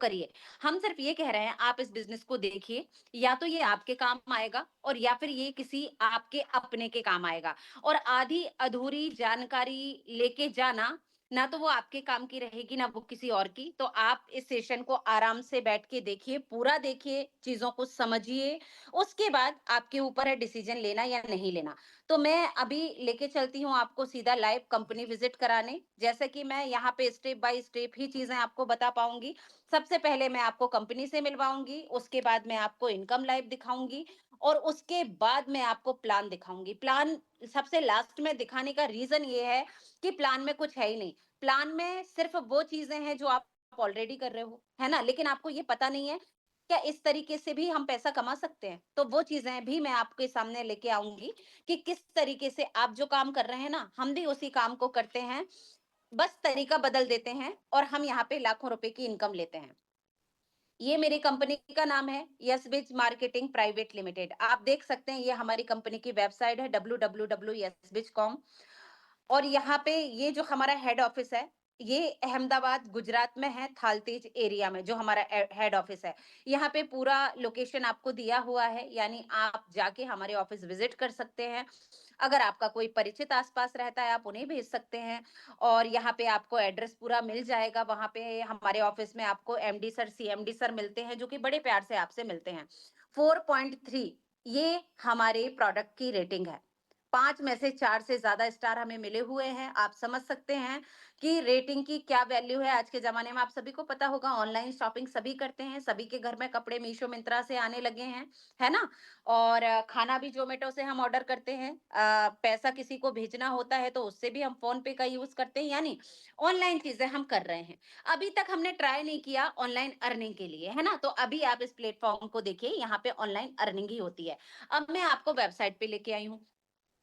करिए। हम सिर्फ ये कह रहे हैं आप इस बिज़नेस को देखिए, या तो ये आपके काम आएगा और या फिर ये किसी आपके अपने के काम आएगा। और आधी-अधूरी जानकारी लेके जाना, ना तो वो आपके काम की रहेगी, ना वो किसी और की। तो आप इस सेशन को आराम से बैठ के देखिए, पूरा देखिए, चीज़ों को समझिए, उसके बाद आपके ऊपर है डिसीज़न लेना या नहीं लेना। तो मैं अभी लेके चलती हूँ आपको सीधा लाइव कंपनी विज़िट कराने, जैसे कि मैं यहाँ पे स्टेप बाय स्टेप ही चीज़ें आपको बता पाऊँगी। सबसे पहले मैं आपको कंपनी से मिलवाऊँगी, उसके बाद मैं आपको इनकम लाइव दिखाऊँगी और उसके बाद मैं आपको प्लान दिखाऊँगी। प्लान सबसे लास्ट में दिखाने का रीज़न ये है कि प्लान में कुछ है ही नहीं। प्लान में सिर्फ़ वो चीज़ें हैं जो आप ऑलरेडी कर रहे हो, है ना? लेकिन आपको ये पता नहीं है, क्या इस तरीके से भी हम पैसा कमा सकते हैं? तो वो चीज़ें भी मैं आपके सामने लेके आऊँगी कि किस तरीके से आप जो काम कर रहे हैं ना, हम भी उसी काम को करते हैं, बस तरीका बदल देते हैं और हम यहाँ पे लाखों रुपए की इनकम लेते हैं। ये मेरी कंपनी का नाम है यस-बिज मार्केटिंग प्राइवेट लिमिटेड। आप देख सकते हैं, ये हमारी कंपनी की वेबसाइट है www.yesbiz.com। और यहाँ पे ये जो हमारा हेड ऑफिस है, ये अहमदाबाद गुजरात में है, थालतेज एरिया में जो हमारा हेड ऑफिस है। यहाँ पे पूरा लोकेशन आपको दिया हुआ है, यानी आप जाके हमारे ऑफिस विजिट कर सकते हैं। अगर आपका कोई परिचित आसपास रहता है, आप उन्हें भेज सकते हैं। और यहाँ पे आपको एड्रेस पूरा मिल जाएगा। वहाँ पे हमारे ऑफिस में आपको एमडी सर, सीएमडी सर मिलते हैं, जो कि बड़े प्यार से आपसे मिलते हैं। 4.3 ये हमारे प्रोडक्ट की रेटिंग है। 5 में से 4 से ज़्यादा स्टार हमें मिले हुए हैं। आप समझ सकते हैं कि रेटिंग की क्या वैल्यू है आज के ज़माने में। आप सभी को पता होगा, ऑनलाइन शॉपिंग सभी करते हैं, सभी के घर में कपड़े मीशो, मिंत्रा से आने लगे हैं, है ना? और खाना भी ज़ोमैटो से हम ऑर्डर करते हैं। पैसा किसी को भेजना होता है तो उससे भी हम फ़ोन पे का यूज़ करते हैं, यानी ऑनलाइन चीज़ें हम कर रहे हैं। अभी तक हमने ट्राई नहीं किया ऑनलाइन अर्निंग के लिए, है ना? तो अभी आप इस प्लेटफ़ॉर्म को देखिए, यहाँ पे ऑनलाइन अर्निंग ही होती है। अब मैं आपको वेबसाइट पे लेके आई हूँ।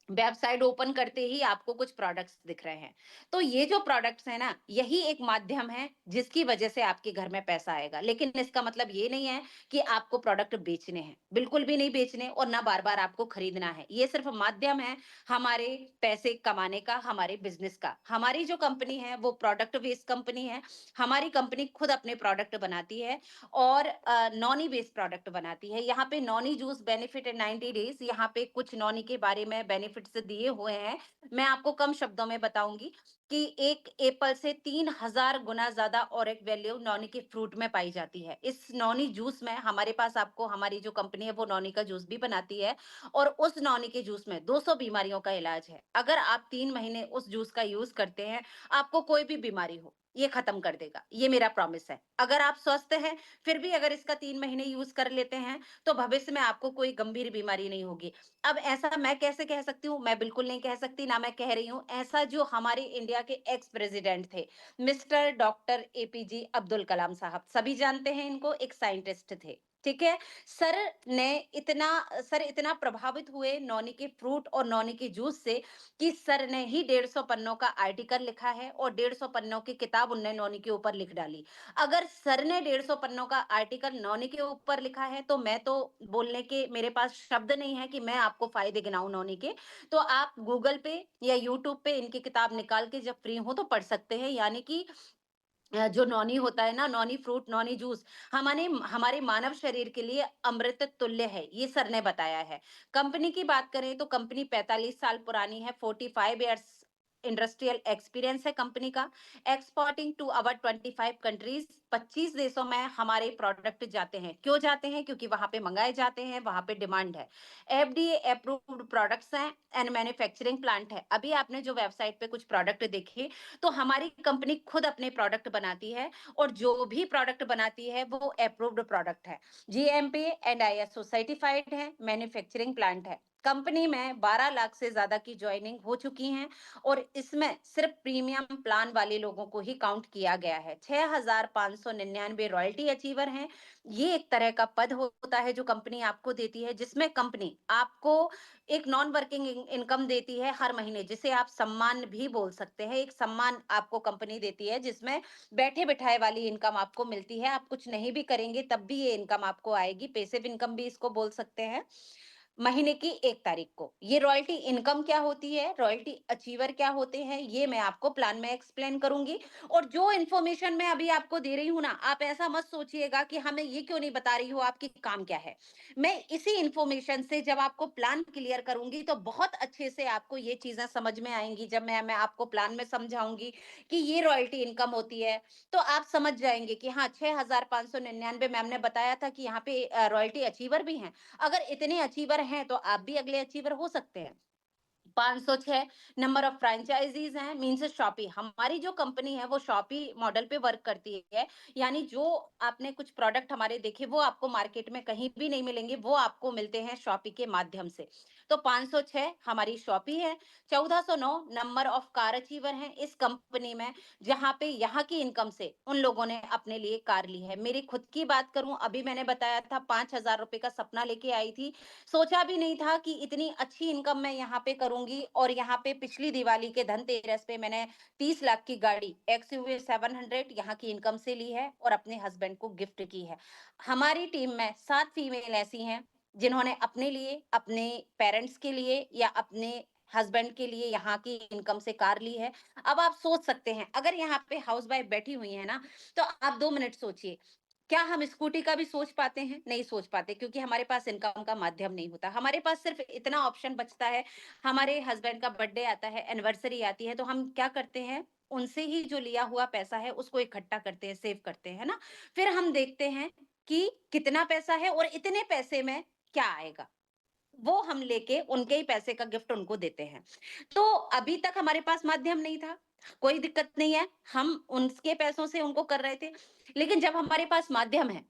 वेबसाइट ओपन करते ही आपको कुछ प्रोडक्ट्स दिख रहे हैं। तो ये जो प्रोडक्ट्स हैं ना, यही एक माध्यम है जिसकी वजह से आपके घर में पैसा आएगा। लेकिन इसका मतलब ये नहीं है कि आपको प्रोडक्ट बेचने हैं। बिल्कुल भी नहीं बेचने और ना बार-बार आपको खरीदना है। ये सिर्फ माध्यम है हमारे पैसे कमाने का, हमारे बिज़नेस का। हमारी जो कंपनी है वो प्रोडक्ट बेस्ड कंपनी है। हमारी कंपनी खुद अपने प्रोडक्ट बनाती है और नॉनी बेस्ड प्रोडक्ट बनाती है। यहाँ पे Noni juice benefit in 90 days, यहाँ पे कुछ नॉनी के बारे में बेनिफिट्स दिए हुए हैं। मैं आपको कम शब्दों में बताऊँगी कि एक एप्पल से 3000 गुना ज़्यादा ऑरिक वैल्यू नॉनी के फ्रूट में पाई जाती है। इस नॉनी जूस में हमारे पास आपको, हमारी जो कंपनी है वो नॉनी का जूस भी बनाती है और उस नॉनी के जूस में 200 बीमारियों का इलाज है। अगर आप 3 महीने उस जूस का यूज़ करते हैं, आपको कोई भी बीमारी हो, ये खत्म कर देगा। ये मेरा प्रॉमिस है। अगर आप स्वस्थ हैं, फिर भी अगर इसका 3 महीने यूज़ कर लेते हैं, तो भविष्य में आपको कोई गंभीर बीमारी नहीं होगी। अब ऐसा मैं कैसे कह सकती हूँ? मैं बिल्कुल नहीं कह सकती, ना मैं कह रही हूँ। ऐसा जो हमारे इंडिया के एक्स प्रेज़िडेंट थे, mister doctor APJ Abdul Kalam साहब, सभी जानते हैं इनको, एक साइंटिस्ट थे, ठीक है? सर ने इतना सर इतना प्रभावित हुए नौनी के फ्रूट और नौनी के जूस से कि सर ने ही 150 पन्नों का आर्टिकल लिखा है और 150 पन्नों की किताब उन्होंने नौनी के ऊपर लिख डाली। अगर सर ने 150 पन्नों का आर्टिकल नौनी के ऊपर लिखा है, तो मैं तो बोलने के मेरे पास शब्द नहीं है कि मैं आपको फ़ायदे गिनाऊँ नौनी के। तो आप गूगल पे या यूट्यूब पे इनकी किताब निकाल के जब फ्री हो तो पढ़ सकते हैं। यानी कि जो नौनी होता है ना, नौनी फ्रूट, नौनी जूस हमारे हमारे मानव शरीर के लिए अमृत तुल्य है, ये सर ने बताया है। कंपनी की बात करें तो कंपनी 45 साल पुरानी है, 45 इयर्स इंडस्ट्रियल एक्सपीरियंस है कंपनी का। एक्सपोर्टिंग टू अवर 25 कंट्रीज, 25 देशों में हमारे प्रोडक्ट जाते हैं। क्यों जाते हैं? क्योंकि वहां पे मंगाए जाते हैं, वहां पे डिमांड है। एफडीए अप्रूव्ड प्रोडक्ट्स हैं एंड मैन्युफैक्चरिंग प्लांट है। अभी आपने जो वेबसाइट पे कुछ प्रोडक्ट देखे, तो हमारी कंपनी खुद अपने प्रोडक्ट बनाती है और जो भी प्रोडक्ट बनाती है वो अप्रूव्ड प्रोडक्ट है, जीएमपी एंड आईएसओ सर्टिफाइड है, मैन्युफैक्चरिंग प्लांट है। कंपनी में 12 लाख से ज्यादा की ज्वाइनिंग हो चुकी हैं और इसमें सिर्फ प्रीमियम प्लान वाले लोगों को ही काउंट किया गया है। 6599 रॉयल्टी अचीवर हैं। ये एक तरह का पद होता है जो कंपनी आपको देती है, जिसमें कंपनी आपको एक नॉन वर्किंग इनकम देती है हर महीने, जिसे आप सम्मान भी बोल सकते हैं। एक सम्मान आपको कंपनी देती है जिसमें बैठे बिठाए वाली इनकम आपको मिलती है। आप कुछ नहीं भी करेंगे तब भी ये इनकम आपको आएगी, पैसिव इनकम भी इसको बोल सकते हैं। महीने की 1 तारीख को। ये रॉयल्टी इनकम क्या होती है, रॉयल्टी अचीवर क्या होते हैं, ये मैं आपको प्लान में एक्सप्लेन करूँगी। और जो इन्फॉर्मेशन मैं अभी आपको दे रही हूँ ना, आप ऐसा मत सोचिएगा कि हमें ये क्यों नहीं बता रही हो, आपकी काम क्या है? मैं इसी इन्फॉर्मेशन से जब आपको प्लान क्लियर करूँगी, तो बहुत अच्छे से आपको ये चीज़ें समझ में आएँगी। जब मैं आपको प्लान में समझाऊँगी कि ये रॉयल्टी इनकम होती है, तो आप समझ जाएँगे कि हाँ, 6,599 मैम ने बताया था कि यहाँ पे रॉयल्टी अचीवर भी हैं। अगर इतने अचीवर हैं तो आप भी अगले अचीवर हो सकते हैं। 506 नंबर ऑफ फ्रेंचाइजीज हैं, मीन्स शॉपी। हमारी जो कंपनी है वो शॉपी मॉडल पे वर्क करती है। यानी जो आपने कुछ प्रोडक्ट हमारे देखे वो आपको मार्केट में कहीं भी नहीं मिलेंगे, वो आपको मिलते हैं शॉपी के माध्यम से। तो 506 हमारी शॉपी है। 1409 नंबर ऑफ कार अचीवर हैं इस कंपनी में, जहां पे यहाँ की इनकम से उन लोगों ने अपने लिए कार ली है। मेरी खुद की बात करूं, अभी मैंने बताया था 5,000 रुपए का सपना लेके आई थी। सोचा भी नहीं था कि इतनी अच्छी इनकम मैं यहाँ पे करूंगी। और यहाँ पे पिछली दिवाली के धनतेरस पे मैंने 30 लाख की गाड़ी XUV 700 यहाँ की इनकम से ली है और अपने हस्बैंड को गिफ्ट की है। हमारी टीम में 7 फीमेल ऐसी हैं जिन्होंने अपने लिए, अपने पेरेंट्स के लिए या अपने हस्बैंड के लिए यहाँ की इनकम से कार ली है। अब आप सोच सकते हैं, अगर यहाँ पे हाउस वाइफ बैठी हुई है ना, तो आप 2 मिनट सोचिए, क्या हम स्कूटी का भी सोच पाते हैं? नहीं सोच पाते, क्योंकि हमारे पास इनकम का माध्यम नहीं होता। हमारे पास सिर्फ इतना ऑप्शन बचता है, हमारे हस्बैंड का बर्थडे आता है, एनिवर्सरी आती है, तो हम क्या करते हैं, उनसे ही जो लिया हुआ पैसा है उसको इकट्ठा करते हैं, सेव करते हैं, है ना? फिर हम देखते हैं कि कितना पैसा है और इतने पैसे में क्या आएगा। वो हम लेके उनके ही पैसे का गिफ्ट उनको देते हैं। तो अभी तक हमारे पास माध्यम नहीं था, कोई दिक्कत नहीं है, हम उनके पैसों से उनको कर रहे थे। लेकिन जब हमारे पास माध्यम है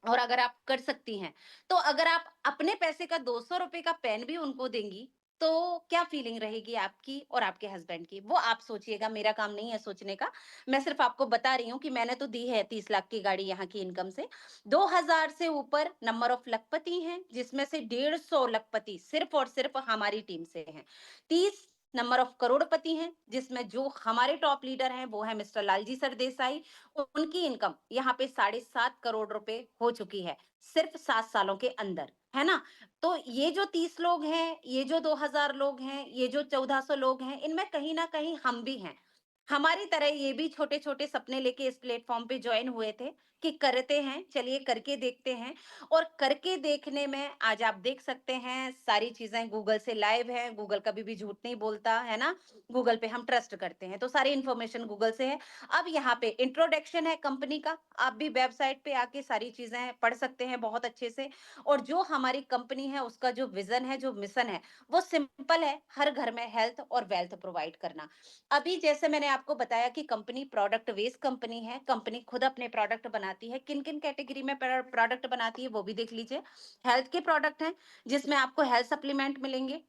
और अगर आप कर सकती हैं, तो अगर आप अपने पैसे का 200 रुपए का पेन भी उनको देंगी, तो क्या फीलिंग रहेगी आपकी और आपके हस्बैंड की? वो आप सोचिएगा, मेरा काम नहीं है सोचने का। मैं सिर्फ आपको बता रही हूँ कि मैंने तो दी है 30 लाख की गाड़ी यहाँ की इनकम से। 2000 से ऊपर नंबर ऑफ लखपति हैं, जिसमें से 150 लखपति सिर्फ और सिर्फ हमारी टीम से हैं। 30 नंबर ऑफ करोड़पति हैं, जिसमें जो हमारे टॉप लीडर हैं वो है मिस्टर लालजी सरदेसाई। उनकी इनकम यहाँ पे 7.5 करोड़ रुपए हो चुकी है सिर्फ 7 सालों के अंदर, है ना? तो ये जो 30 लोग हैं, ये जो 2000 लोग हैं, ये जो 1400 लोग हैं, इनमें कहीं ना कहीं हम भी हैं। हमारी तरह ये भी छोटे छोटे सपने लेके इस प्लेटफॉर्म पे ज्वाइन हुए थे कि करते हैं, चलिए करके देखते हैं। और करके देखने में आज आप देख सकते हैं, सारी चीजें गूगल से लाइव है, गूगल कभी भी झूठ नहीं बोलता, है ना? गूगल पे हम ट्रस्ट करते हैं, तो सारी इंफॉर्मेशन गूगल से है। अब यहाँ पे इंट्रोडक्शन है कंपनी का, आप भी वेबसाइट पे आके सारी चीजें पढ़ सकते हैं बहुत अच्छे से। और जो हमारी कंपनी है उसका जो विजन है, जो मिशन है, वो सिंपल है, हर घर में हेल्थ और वेल्थ प्रोवाइड करना। अभी जैसे मैंने आपको बताया कि कंपनी प्रोडक्ट बेस्ड कंपनी है, कंपनी खुद अपने प्रोडक्ट बनाती है। किन किन कैटेगरी में प्रोडक्ट बनाती है वो भी देख लीजिए। हेल्थ के प्रोडक्ट हैं, जिसमें आपको हेल्थ सप्लीमेंट मिलेंगे।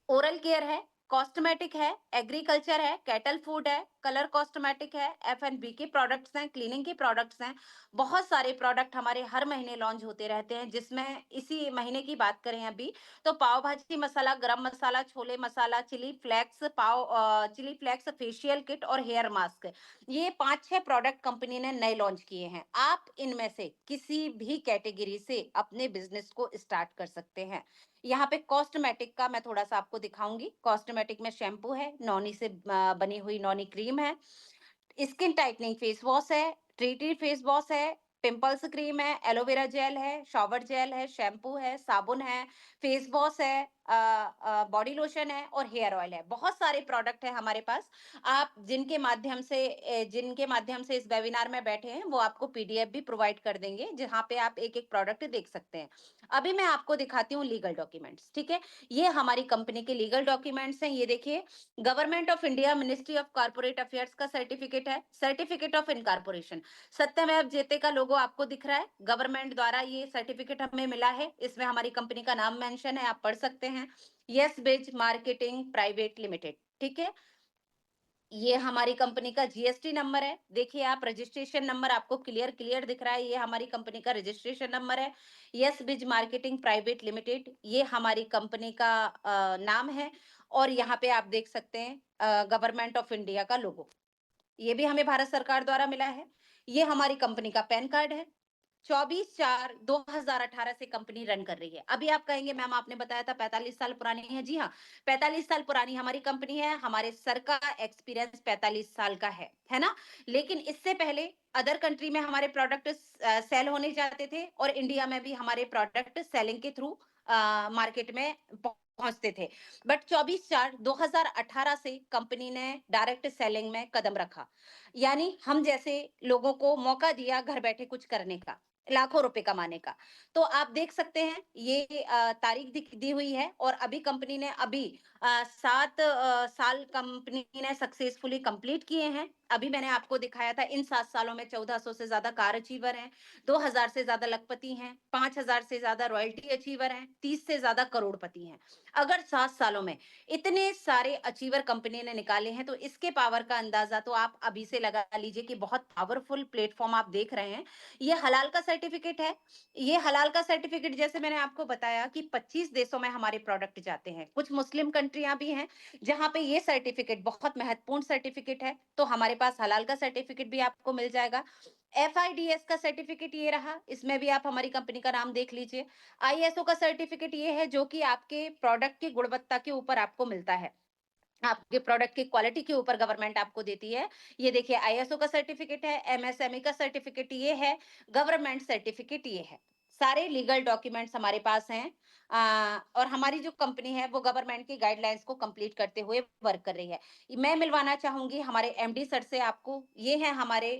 ओरल केयर है, कॉस्मेटिक है, एग्रीकल्चर है, कैटल फूड है, कलर कॉस्मेटिक है, F&B के प्रोडक्ट्स हैं, क्लीनिंग के प्रोडक्ट्स हैं। बहुत सारे प्रोडक्ट हमारे हर महीने लॉन्च होते रहते हैं, जिसमें इसी महीने की बात करें अभी, तो पाव भाजी मसाला, गरम मसाला, छोले मसाला, चिली फ्लेक्स फेशियल किट और हेयर मास्क, ये 5-6 प्रोडक्ट कंपनी ने नए लॉन्च किए हैं। आप इनमें से किसी भी कैटेगरी से अपने बिजनेस को स्टार्ट कर सकते हैं। यहाँ पे कॉस्मेटिक का मैं थोड़ा सा आपको दिखाऊंगी। कॉस्मेटिक में शैम्पू है, नॉनी से बनी हुई नॉनी क्रीम है, स्किन टाइटनिंग फेस वॉश है, ट्रीटेड फेस वॉश है, पिंपल्स क्रीम है, एलोवेरा जेल है, शॉवर जेल है, शैम्पू है, साबुन है, फेस वॉश है, बॉडी लोशन है और हेयर ऑयल है। बहुत सारे प्रोडक्ट है हमारे पास। आप जिनके माध्यम से इस वेबिनार में बैठे हैं, वो आपको पीडीएफ भी प्रोवाइड कर देंगे, जहाँ पे आप एक एक प्रोडक्ट देख सकते हैं। अभी मैं आपको दिखाती हूँ लीगल डॉक्यूमेंट्स, ठीक है? ये हमारी कंपनी के लीगल डॉक्यूमेंट्स हैं। ये देखिए, government of India ministry of corporate affairs का सर्टिफिकेट है, सर्टिफिकेट ऑफ इनकॉर्पोरेशन। सत्यमेव जयते का लोगो आपको दिख रहा है, गवर्नमेंट द्वारा ये सर्टिफिकेट हमें मिला है। इसमें हमारी कंपनी का नाम मेंशन है, आप पढ़ सकते हैं, यस बिज मार्केटिंग प्राइवेट लिमिटेड, ठीक है? ये हमारी कंपनी का जीएसटी नंबर है। देखिए आप, रजिस्ट्रेशन नंबर आपको क्लियर क्लियर दिख रहा है, ये हमारी कंपनी का रजिस्ट्रेशन नंबर है। यस बिज मार्केटिंग प्राइवेट लिमिटेड, ये हमारी कंपनी का नाम है। और यहाँ पे आप देख सकते हैं गवर्नमेंट ऑफ इंडिया का लोगो, ये भी हमें भारत सरकार द्वारा मिला है। ये हमारी कंपनी का पैन कार्ड है। 24/4/2018 से कंपनी रन कर रही है। अभी आप कहेंगे मैम आपने बताया था 45 साल पुरानी है। जी हाँ, 45 साल पुरानी हमारी कंपनी है। हमारे सर का एक्सपीरियंस 45 साल का है ना? लेकिन इससे पहले अदर कंट्री में हमारे प्रोडक्ट सेल होने जाते थे और इंडिया में भी हमारे प्रोडक्ट सेलिंग के थ्रू मार्केट में पहुँचते थे। बट 24/4/2018 से कंपनी ने डायरेक्ट सेलिंग में कदम रखा। यानी हम जैसे लोगों को मौका दिया घर बैठे कुछ करने का, लाखों रुपए कमाने का। तो आप देख सकते हैं ये तारीख दी हुई है और अभी कंपनी ने 7 साल कंपनी ने सक्सेसफुली कंप्लीट किए हैं। अभी मैंने आपको दिखाया था इन 7 सालों में 1400 से ज़्यादा कार अचीवर हैं, 2000 से ज़्यादा लखपति हैं, 5000 से ज़्यादा रॉयल्टी अचीवर हैं, 30 से ज़्यादा करोड़पति हैं। अगर 7 सालों में इतने सारे अचीवर कंपनी ने निकाले हैं, तो इसके पावर का अंदाज़ा तो आप अभी से लगा लीजिए कि बहुत पावरफुल प्लेटफ़ॉर्म आप देख रहे हैं। ये हलाल का सर्टिफ़िकेट है। ये हलाल का सर्टिफ़िकेट जैसे मैंने आपको बताया कि 25 देशों में हमारे प्रोडक्ट जाते हैं। कुछ मुस्लिम कंट्रियाँ भी हैं, जहाँ पे ये सर्टिफ़िकेट बहुत महत्वपूर्ण सर्टिफ़िकेट है, तो हमारे पास हलाल का सर्टिफ़िकेट भी आपको मिल जाएगा। एफआईडीएस का सर्टिफ़िकेट ये रहा, इसमें भी आप हमारी कंपनी का नाम देख लीजिए। आईएसओ का सर्टिफ़िकेट ये है जो कि आपके प्रोडक्ट की गुणवत्ता के ऊपर आपको मिलता है। आपके प्रोडक्ट की क्वालिटी के ऊपर गवर्नमेंट आपको देती है। ये देखिए आईएसओ का सर्टिफ़िकेट है, एमएसएमई का सर्टिफ़िकेट ये है, गवर्नमेंट सर्टिफ़िकेट ये है। सारे लीगल डॉक्यूमेंट्स हमारे पास हैं और हमारी जो कंपनी है वो गवर्नमेंट की गाइडलाइंस को कंप्लीट करते हुए वर्क कर रही है। मैं मिलवाना चाहूँगी हमारे एमडी सर से आपको। ये हैं हमारे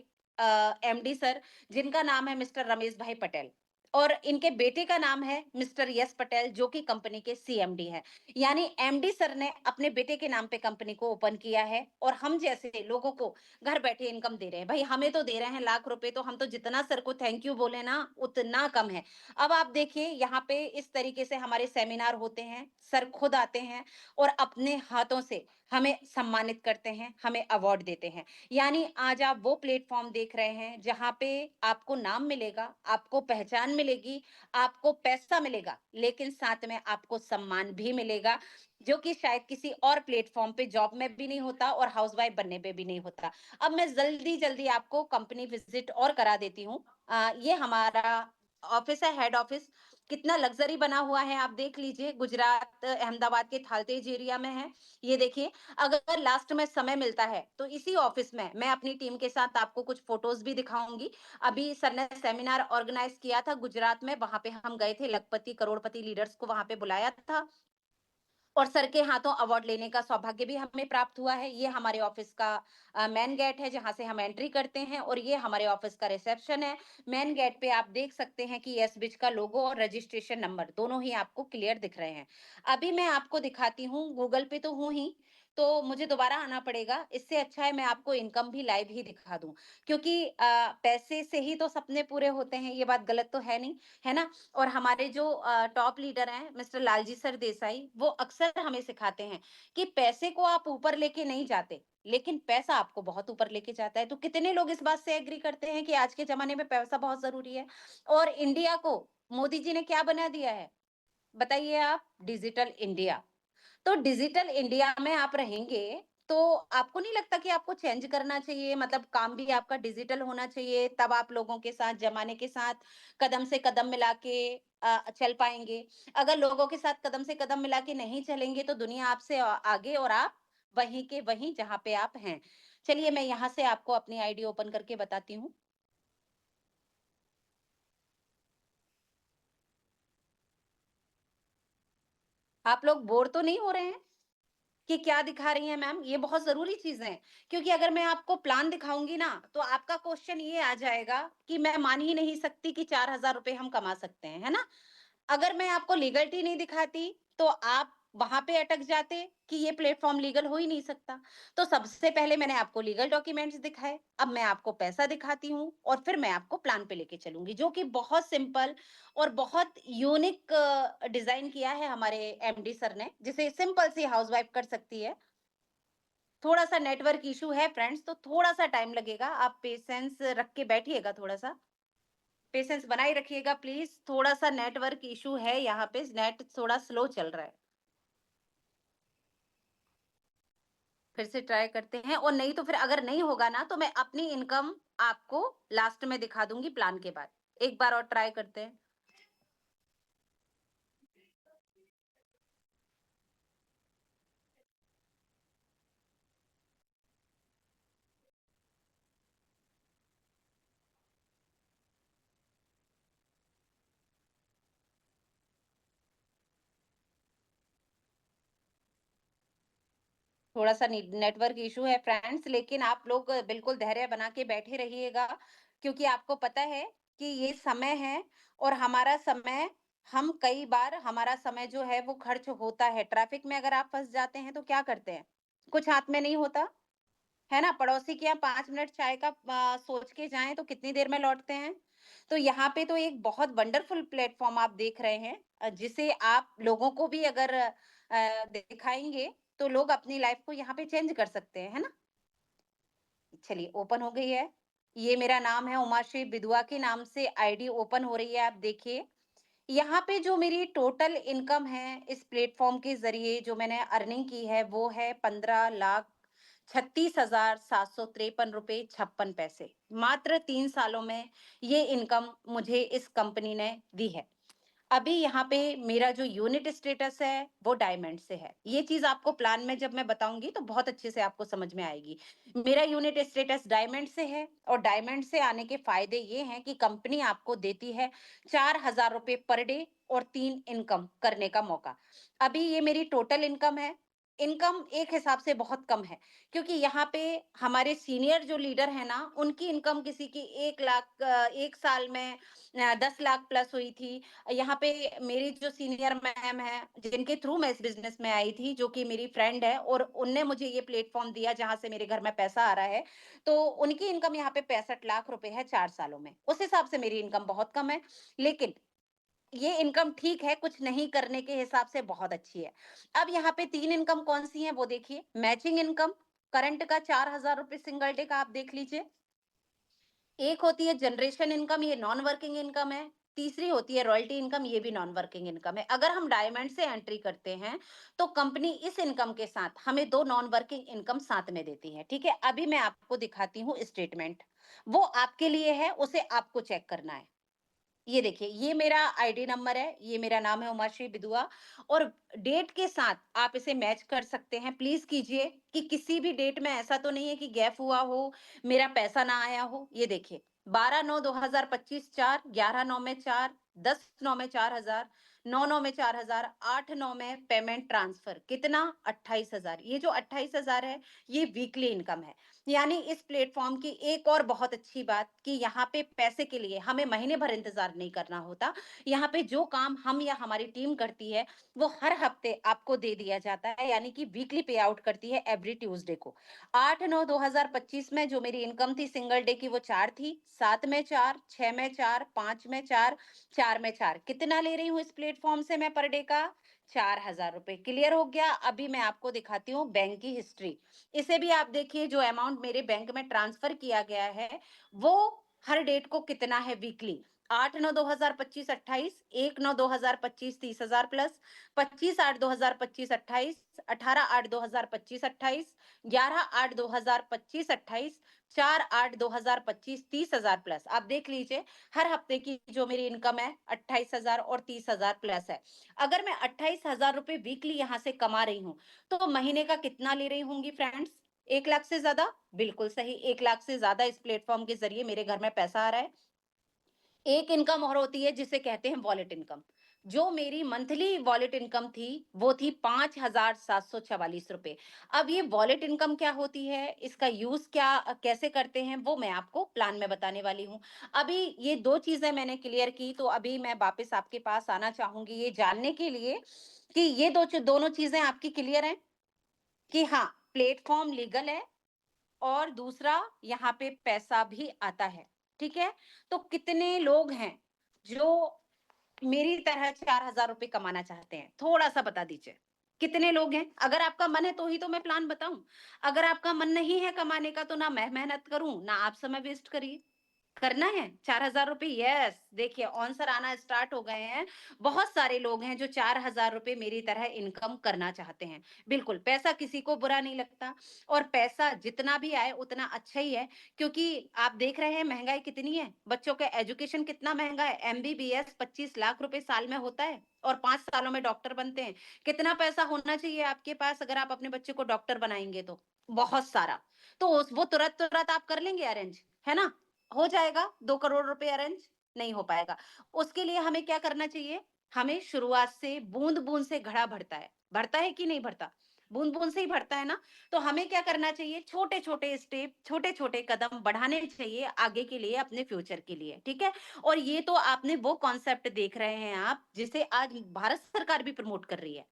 एमडी सर जिनका नाम है मिस्टर रमेश भाई पटेल और इनके बेटे का नाम है मिस्टर यश पटेल जो कि कंपनी के सीएमडी हैं। यानी एमडी सर ने अपने बेटे के नाम पे कंपनी को ओपन किया है और हम जैसे लोगों को घर बैठे इनकम दे रहे हैं। भाई हमें तो दे रहे हैं लाख रुपए तो हम तो जितना सर को थैंक यू बोले ना उतना कम है। अब आप देखिए यहाँ पे इस तरीके से हमारे सेमिनार होते हैं, सर खुद आते हैं और अपने हाथों से हमें सम्मानित करते हैं, हमें अवार्ड देते हैं। यानी आज आप वो प्लेटफॉर्म देख रहे हैं जहाँ पे आपको नाम मिलेगा, आपको पहचान मिलेगी, आपको पैसा मिलेगा, लेकिन साथ में आपको सम्मान भी मिलेगा, जो कि शायद किसी और प्लेटफ़ॉर्म पे जॉब में भी नहीं होता और हाउसवाइफ बनने पे भी नहीं होता। अब मैं जल्दी-जल्दी आपको कंपनी विज़िट और करा देती हूँ। ये हमारा ऑफ़िस है, हेड ऑफ़िस। कितना लग्ज़री बना हुआ है आप देख लीजिए, गुजरात, अहमदाबाद के थालतेज एरिया में है। ये देखिए, अगर लास्ट में समय मिलता है, तो इसी ऑफ़िस में मैं अपनी टीम के साथ आपको कुछ फ़ोटोज़ भी दिखाऊँगी। अभी सर ने सेमिनार ऑर्गेनाइज़ किया था गुजरात में, वहाँ पे हम गए थे, लखपति, करोड़पति लीडर्स को वहाँ पे बुलाया था और सर के हाथों अवार्ड लेने का सौभाग्य भी हमें प्राप्त हुआ है। ये हमारे ऑफ़िस का मेन गेट है, जहाँ से हम एंट्री करते हैं और ये हमारे ऑफ़िस का रिसेप्शन है। मेन गेट पे आप देख सकते हैं कि येस बिज का लोगो और रजिस्ट्रेशन नंबर दोनों ही आपको क्लियर दिख रहे हैं। अभी मैं आपको दिखाती हूँ, गूगल पे तो हूँ ही, तो मुझे दोबारा आना पड़ेगा। इससे अच्छा है मैं आपको इनकम भी लाइव ही दिखा दूँ, क्योंकि पैसे से ही तो सपने पूरे होते हैं, ये बात गलत तो है नहीं, है ना? और हमारे जो टॉप लीडर हैं मिस्टर लालजी सर देसाई, वो अक्सर हमें सिखाते हैं कि पैसे को आप ऊपर लेके नहीं जाते, लेकिन पैसा आपको बहुत ऊपर लेके जाता है। तो कितने लोग इस बात से एग्री करते हैं कि आज के ज़माने में पैसा बहुत ज़रूरी है? और इंडिया को मोदी जी ने क्या बना दिया है? बताइए आप? Digital India. तो डिजिटल इंडिया में आप रहेंगे, तो आपको नहीं लगता कि आपको चेंज करना चाहिए? मतलब काम भी आपका डिजिटल होना चाहिए, तब आप लोगों के साथ, ज़माने के साथ कदम से कदम मिला के चल पाएँगे। अगर लोगों के साथ कदम से कदम मिला के नहीं चलेंगे, तो दुनिया आपसे आगे और आप वहीं के वहीं जहाँ पे आप हैं। चलिए मैं यहाँ से आपको अपनी आईडी ओपन करके बताती हूँ। आप लोग बोर तो नहीं हो रहे हैं? कि क्या दिखा रही हैं मैम? ये बहुत ज़रूरी चीज़ें हैं, क्योंकि अगर मैं आपको प्लान दिखाऊँगी ना, तो आपका क्वेश्चन ये आ जाएगा कि मैं मान ही नहीं सकती कि 4000 रुपए हम कमा सकते हैं, है ना? अगर मैं आपको लीगलिटी नहीं दिखाती, तो आप वहाँ पे अटक जाते कि ये प्लेटफ़ॉर्म लीगल हो ही नहीं सकता। तो सबसे पहले मैंने आपको लीगल डॉक्यूमेंट्स दिखाए, अब मैं आपको पैसा दिखाती हूँ और फिर मैं आपको प्लान पे लेके चलूँगी, जो कि बहुत सिंपल और बहुत यूनिक डिज़ाइन किया है हमारे एमडी सर ने, जिसे सिंपल सी हाउसवाइफ कर सकती है। थोड़ा-सा नेटवर्क इश्यू है फ्रेंड्स, तो थोड़ा-सा टाइम लगेगा, आप पेशेंस रख के बैठिएगा थोड़ा-सा। पेशेंस बनाए रखिएगा प्लीज़, थोड़ा-सा नेटवर्क इश्यू है यहाँ पे, नेट थोड़ा स्लो चल रहा है। फिर से ट्राई करते हैं और नहीं तो फिर अगर नहीं होगा ना, तो मैं अपनी इनकम आपको लास्ट में दिखा दूँगी प्लान के बाद। एक बार और ट्राई करते हैं। थोड़ा-सा नेटवर्क इश्यू है फ्रेंड्स, लेकिन आप लोग बिल्कुल धैर्य बना के बैठे रहिएगा, क्योंकि आपको पता है कि ये समय है और हमारा समय, हम कई बार हमारा समय जो है वो खर्च होता है। ट्रैफिक में अगर आप फँस जाते हैं तो क्या करते हैं? कुछ हाथ में नहीं होता, है ना? पड़ोसी के यहाँ 5 मिनट चाय का सोच के जाएँ तो कितनी देर में लौटते हैं? तो यहाँ पे तो एक बहुत वंडरफुल प्लेटफ़ॉर्म आप देख रहे हैं, जिसे आप लोगों को भी अगर दिखाएँगे तो लोग अपनी लाइफ़ को यहाँ पे चेंज कर सकते हैं, है ना? चलिए, ओपन हो गई है। ये मेरा नाम है, उमाश्री बिधुआ के नाम से आईडी ओपन हो रही है, आप देखिए। यहाँ पे जो मेरी टोटल इनकम है इस प्लेटफ़ॉर्म के ज़रिए जो मैंने अर्निंग की है वो है 15,36,753 रुपए 56 पैसे। मात्र 3 सालों में ये इनकम मुझे इस कंपनी ने दी है। अभी यहाँ पे मेरा जो यूनिट स्टेटस है वो डायमंड से है। ये चीज़ आपको प्लान में जब मैं बताऊँगी तो बहुत अच्छे से आपको समझ में आएगी। मेरा यूनिट स्टेटस डायमंड से है और डायमंड से आने के फ़ायदे ये हैं कि कंपनी आपको देती है 4,000 रुपए पर डे और 3 इनकम करने का मौका। अभी ये मेरी टोटल इनकम है। इनकम एक हिसाब से बहुत कम है, क्योंकि यहाँ पे हमारे सीनियर जो लीडर हैं ना, उनकी इनकम किसी की 1 लाख 1 साल में 10 लाख प्लस हुई थी। यहाँ पे मेरी जो सीनियर मैम है, जिनके थ्रू मैं इस बिज़नेस में आई थी, जो कि मेरी फ्रेंड है और उनने मुझे ये प्लेटफ़ॉर्म दिया जहाँ से मेरे घर में पैसा आ रहा है। तो उनकी इनकम यहाँ पे 65 लाख रुपए है 4 सालों में। उस हिसाब से मेरी इनकम बहुत कम है, लेकिन ये इनकम ठीक है, कुछ नहीं करने के हिसाब से बहुत अच्छी है। अब यहाँ पे 3 इनकम कौन-सी हैं वो देखिए। मैचिंग इनकम, करंट का 4,000 रुपए सिंगल डे का आप देख लीजिए। एक होती है जनरेशन इनकम, ये नॉन वर्किंग इनकम है। तीसरी होती है रॉयल्टी इनकम, ये भी नॉन वर्किंग इनकम है। अगर हम डायमंड से एंट्री करते हैं, तो कंपनी इस इनकम के साथ हमें 2 नॉन वर्किंग इनकम साथ में देती है, ठीक है? अभी मैं आपको दिखाती हूँ स्टेटमेंट। वो आपके लिए है, उसे आपको चेक करना है। ये देखिए, ये मेरा आईडी नंबर है, ये मेरा नाम है उमाश्री बिधुआ और डेट के साथ आप इसे मैच कर सकते हैं। प्लीज़ कीजिए कि किसी भी डेट में ऐसा तो नहीं है कि गैप हुआ हो, मेरा पैसा ना आया हो। ये देखिए, 12/9/2025 4, 11/9 में 4, 10/9 में 4,000, 9/9 में 4,000, 8/9 में पेमेंट ट्रांसफर। कितना? 28,000। ये जो 28,000 है, ये वीकली इनकम है। यानी इस प्लेटफ़ॉर्म की एक और बहुत अच्छी बात कि यहाँ पे पैसे के लिए हमें महीने भर इंतज़ार नहीं करना होता। यहाँ पे जो काम हम या हमारी टीम करती है, वो हर हफ्ते आपको दे दिया जाता है, यानी कि वीकली पे आउट करती है एवरी ट्यूसडे को। 8/9/2025 में जो मेरी इनकम थी सिंगल डे की वो 4 थी, 7 में 4, 6 में 4, 5 में 4, 4 में 4। कितना ले रही हूँ इस प्लेटफ़ॉर्म से मैं पर डे का? 4,000 रुपए। क्लियर हो गया? अभी मैं आपको दिखाती हूँ बैंक की हिस्ट्री। इसे भी आप देखिए, जो अमाउंट मेरे बैंक में ट्रांसफर किया गया है, वो हर डेट को कितना है वीकली। 8/9/2025 28, 1/9/2025 30,000 plus, 25/8/2025 28, 18/8/2025 28, 11/8/2025 28, 4/8/2025 30,000 plus. आप देख लीजिए, हर हफ्ते की जो मेरी इनकम है 28,000 और 30,000 प्लस है। अगर मैं 28,000 रुपए वीकली यहाँ से कमा रही हूँ, तो महीने का कितना ले रही होंगी फ्रेंड्स? 1 लाख से ज़्यादा? बिल्कुल सही, 1 लाख से ज़्यादा इस प्लेटफ़ॉर्म के ज़रिए मेरे घर में पैसा आ रहा है। एक इनकम और होती है जिसे कहते हैं वॉलेट इनकम। जो मेरी मंथली वॉलेट इनकम थी, वो थी 5,744 रुपए। अब ये वॉलेट इनकम क्या होती है, इसका यूज़ क्या कैसे करते हैं, वो मैं आपको प्लान में बताने वाली हूँ। अभी ये 2 चीज़ें मैंने क्लियर की, तो अभी मैं वापस आपके पास आना चाहूँगी ये जानने के लिए कि ये दोनों चीज़ें आपकी क्लियर हैं? कि हाँ, प्लेटफ़ॉर्म लीगल है और दूसरा यहाँ पे पैसा भी आता है, ठीक है? तो कितने लोग हैं जो मेरी तरह 4,000 रुपए कमाना चाहते हैं? थोड़ा-सा बता दीजिए। कितने लोग हैं? अगर आपका मन है तो ही तो मैं प्लान बताऊँ। अगर आपका मन नहीं है कमाने का तो ना मैं मेहनत करूँ, ना आप समय वेस्ट करिए। करना है 4,000 रुपए, यस। देखिए आंसर आना स्टार्ट हो गए हैं। बहुत सारे लोग हैं जो 4,000 रुपए मेरी तरह इनकम करना चाहते हैं। बिल्कुल, पैसा किसी को बुरा नहीं लगता और पैसा जितना भी आए उतना अच्छा ही है, क्योंकि आप देख रहे हैं महँगाई कितनी है, बच्चों का एजुकेशन कितना महँगा है। एमबीबीएस 25 लाख रुपए साल में होता है और 5 सालों में डॉक्टर बनते हैं। कितना पैसा होना चाहिए आपके पास अगर आप अपने बच्चे को डॉक्टर बनाएँगे तो? बहुत सारा। तो उस वो तुरंत-तुरंत आप कर लेंगे अरेंज, है ना? हो जाएगा 2 करोड़ रुपए अरेंज? नहीं हो पाएगा। उसके लिए हमें क्या करना चाहिए? हमें शुरुआत से बूँद-बूँद से घड़ा भरता है कि नहीं भरता? बूँद-बूँद से ही भरता है ना? तो हमें क्या करना चाहिए? छोटे-छोटे स्टेप, छोटे-छोटे कदम बढ़ाने चाहिए आगे के लिए, अपने फ्यूचर के लिए, ठीक है? और ये तो आपने वो कॉन्सेप्ट देख रहे हैं आप, जिसे आज भारत सरकार भी प्रमोट कर रही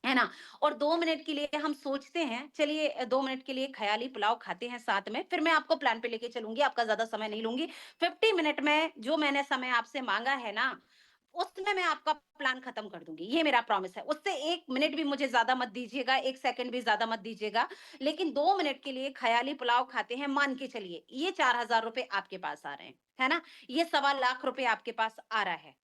है ना? और 2 मिनट के लिए हम सोचते हैं, चलिए 2 मिनट के लिए ख़याली पुलाव खाते हैं साथ में, फिर मैं आपको प्लान पे लेके चलूँगी, आपका ज़्यादा समय नहीं लूँगी। 50 मिनट में जो मैंने समय आपसे माँगा है ना, उसमें मैं आपका प्लान खत्म कर दूँगी, ये मेरा प्रॉमिस है। उससे 1 मिनट भी मुझे ज़्यादा मत दीजिएगा, 1 सेकंड भी ज़्यादा मत दीजिएगा, लेकिन 2 मिनट के लिए ख़याली पुलाव खाते हैं, मान के चलिए, ये 4,000 रुपए आपके पास आ रहे हैं, है ना? ये सवा लाख रुपए आपके पास आ रहा है।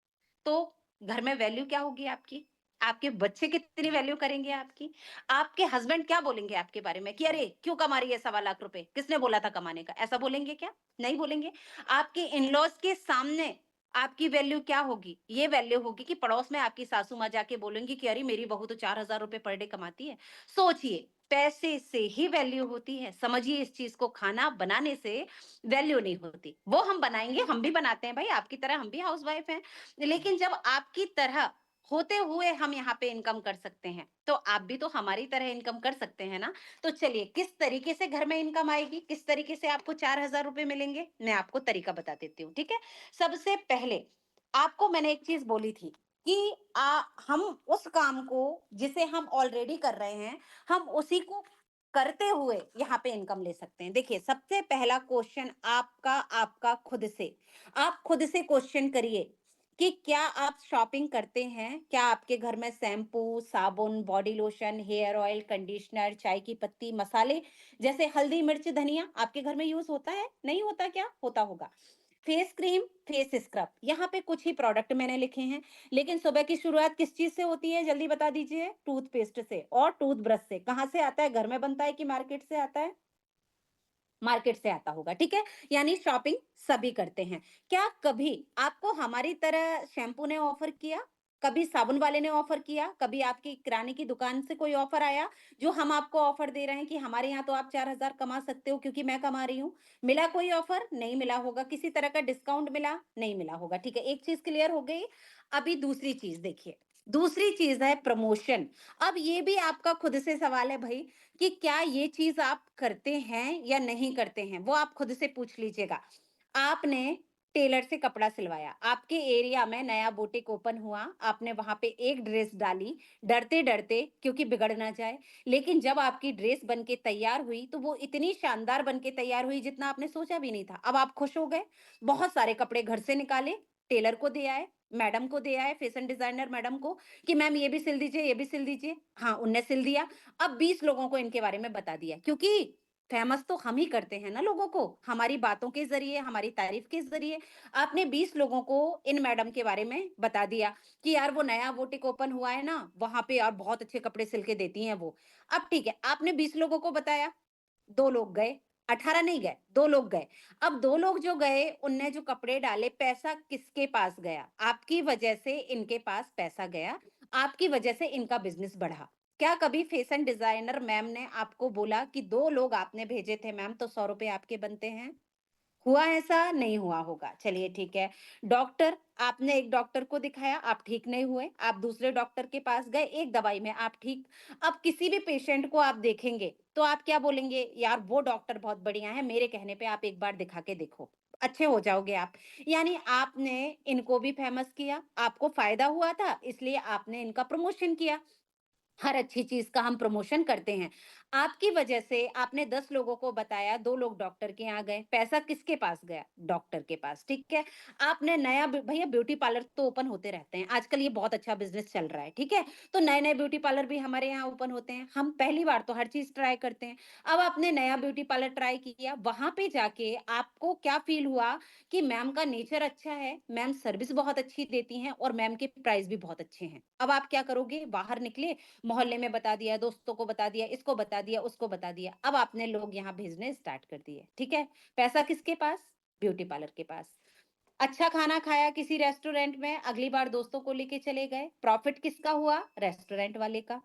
तो घर में वैल्यू क्या होगी आपकी? आपके बच्चे कितनी वैल्यू करेंगे आपकी? आपके हस्बैंड क्या बोलेंगे आपके बारे में कि अरे! क्यों कमा रही है सवा लाख रुपए? किसने बोला था कमाने का? ऐसा बोलेंगे क्या? नहीं बोलेंगे। आपके इन-लॉज़ के सामने आपकी वैल्यू क्या होगी? ये वैल्यू होगी कि पड़ोस में आपकी सासू माँ जाके बोलेंगी कि अरे! मेरी बहू तो 4,000 रुपए पर डे कमाती है। सोचिए, पैसे से ही वैल्यू होती है। समझिए इस चीज़ को, खाना बनाने से वैल्यू नहीं होती। वो हम बनाएँगे, हम भी बनाते हैं भाई, आपकी तरह हम भी हाउसवाइफ हैं। लेकिन जब आपकी तरह होते हुए हम यहाँ पे इनकम कर सकते हैं, तो आप भी तो हमारी तरह इनकम कर सकते हैं ना। तो चलिए किस तरीके से घर में इनकम आएगी, किस तरीके से आपको 4,000 रुपए मिलेंगे, मैं आपको तरीका बता देती हूँ, ठीक है। सबसे पहले आपको मैंने एक चीज बोली थी कि हम उस काम को जिसे हम ऑलरेडी कर रहे हैं, हम उसी को करते हुए यहाँ पे इनकम ले सकते हैं। देखिए सबसे पहला क्वेश्चन आपका आपका खुद से, आप खुद से क्वेश्चन करिए कि क्या आप शॉपिंग करते हैं? क्या आपके घर में शैम्पू, साबुन, body lotion, hair oil, conditioner, चाय की पत्ती, मसाले जैसे हल्दी, मिर्च, धनिया आपके घर में यूज़ होता है? नहीं होता क्या? होता होगा। फेस क्रीम, फेस स्क्रब, यहाँ पे कुछ ही प्रोडक्ट मैंने लिखे हैं। लेकिन सुबह की शुरुआत किस चीज़ से होती है? जल्दी बता दीजिए। टूथपेस्ट से और टूथब्रश से। कहाँ से आता है? घर में बनता है कि मार्केट से आता है? मार्केट से आता होगा, ठीक है? यानी शॉपिंग सभी करते हैं। क्या कभी आपको हमारी तरह शैम्पू ने ऑफर किया? कभी साबुन वाले ने ऑफर किया? कभी आपकी किराने की दुकान से कोई ऑफर आया, जो हम आपको ऑफर दे रहे हैं कि हमारे यहाँ तो आप 4,000 कमा सकते हो क्योंकि मैं कमा रही हूँ? मिला कोई ऑफर? नहीं मिला होगा। किसी तरह का डिस्काउंट मिला? नहीं मिला होगा, ठीक है? एक चीज़ क्लियर हो गई। अभी दूसरी चीज़ देखिए, दूसरी चीज़ है प्रमोशन। अब ये भी आपका खुद से सवाल है भई कि क्या ये चीज़ आप करते हैं या नहीं करते हैं? वो आप खुद से पूछ लीजिएगा। आपने टेलर से कपड़ा सिलवाया, आपके एरिया में नया बुटीक ओपन हुआ, आपने वहाँ पे एक ड्रेस डाली, डरते-डरते क्योंकि बिगड़ ना जाए। लेकिन जब आपकी ड्रेस बन के तैयार हुई, तो वो इतनी शानदार बन के तैयार हुई जितना आपने सोचा भी नहीं था। अब आप खुश हो गए, बहुत सारे कपड़े घर से निकाले, टेलर को दे आए, मैडम को दे आए, फैशन डिज़ाइनर मैडम को कि मैम ये भी सिल दीजिए, ये भी सिल दीजिए। हाँ, उनने सिल दिया। अब 20 लोगों को इनके बारे में बता दिया, क्योंकि फेमस तो हम ही करते हैं ना लोगों को, हमारी बातों के ज़रिए, हमारी तारीफ़ के ज़रिए। आपने 20 लोगों को इन मैडम के बारे में बता दिया कि यार वो नया बुटीक ओपन हुआ है ना, वहाँ पे यार बहुत अच्छे कपड़े सिल के देती हैं वो। अब ठीक है, आपने 20 लोगों को बताया, 2 लोग गए, 18 नहीं गए, 2 लोग गए। अब 2 लोग जो गए, उनने जो कपड़े डाले, पैसा किसके पास गया? आपकी वजह से इनके पास पैसा गया, आपकी वजह से इनका बिज़नेस बढ़ा। क्या कभी फैशन डिज़ाइनर मैम ने आपको बोला कि 2 लोग आपने भेजे थे मैम तो ₹100 आपके बनते हैं? हुआ ऐसा? नहीं हुआ होगा। चलिए ठीक है। डॉक्टर, आपने एक डॉक्टर को दिखाया, आप ठीक नहीं हुए, आप दूसरे डॉक्टर के पास गए, एक दवाई में आप ठीक। अब किसी भी पेशेंट को आप देखेंगे, तो आप क्या बोलेंगे? यार वो डॉक्टर बहुत बढ़िया है, मेरे कहने पे आप एक बार दिखा के देखो, अच्छे हो जाओगे आप। यानी आपने इनको भी फेमस किया, आपको फ़ायदा हुआ था, इसलिए आपने इनका प्रमोशन किया। हर अच्छी चीज का हम प्रमोशन करते हैं। आपकी वजह से आपने 10 लोगों को बताया, 2 लोग डॉक्टर के यहाँ गए, पैसा किसके पास गया? डॉक्टर के पास, ठीक है। आपने नया भैया ब्यूटी पार्लर तो ओपन होते रहते हैं, आजकल ये बहुत अच्छा बिजनेस चल रहा है, ठीक है। तो नए नए ब्यूटी पार्लर भी हमारे यहाँ ओपन होते हैं, हम पहली बार तो हर चीज ट्राई करते हैं। अब आपने नया ब्यूटी पार्लर ट्राई किया, वहां पे जाके आपको क्या फील हुआ कि मैम का नेचर अच्छा है, मैम सर्विस बहुत अच्छी देती हैं और मैम के प्राइस भी बहुत अच्छे हैं। अब आप क्या करोगे? बाहर निकले, मोहल्ले में बता दिया, दोस्तों को बता दिया, इसको बता दिया, उसको बता दिया। अब आपने लोग यहाँ भेजने स्टार्ट कर दिए, ठीक है। पैसा किसके पास? ब्यूटी पार्लर के पास। अच्छा खाना खाया किसी रेस्टोरेंट में, अगली बार दोस्तों को लेके चले गए, प्रॉफिट किसका हुआ? रेस्टोरेंट वाले का।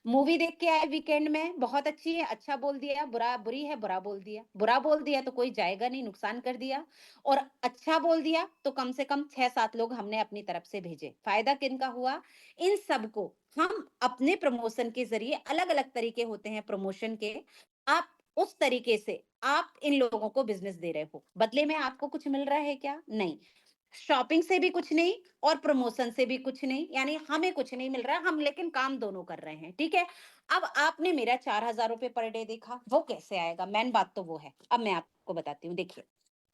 मूवी देख के आए वीकेंड में, बहुत अच्छी है, अच्छा बोल दिया, बुरा बुरी है, बुरा बोल दिया, बुरा बोल दिया तो कोई जाएगा नहीं, नुकसान कर दिया। और अच्छा बोल दिया तो कम से कम 6-7 लोग हमने अपनी तरफ से भेजे, फायदा किनका हुआ? इन सबको हम अपने प्रमोशन के जरिए, अलग अलग तरीके होते हैं प्रमोशन के, आप उस तरीके से आप इन लोगों को बिजनेस दे रहे हो, बदले में आपको कुछ मिल रहा है क्या? नहीं। शॉपिंग से भी कुछ नहीं और प्रमोशन से भी कुछ नहीं, यानी हमें कुछ नहीं मिल रहा, हम लेकिन काम दोनों कर रहे हैं, ठीक है। अब आपने मेरा 4,000 रुपए पर डे देखा, वो कैसे आएगा? मेन बात तो वो है। अब मैं आपको बताती हूँ, देखिए,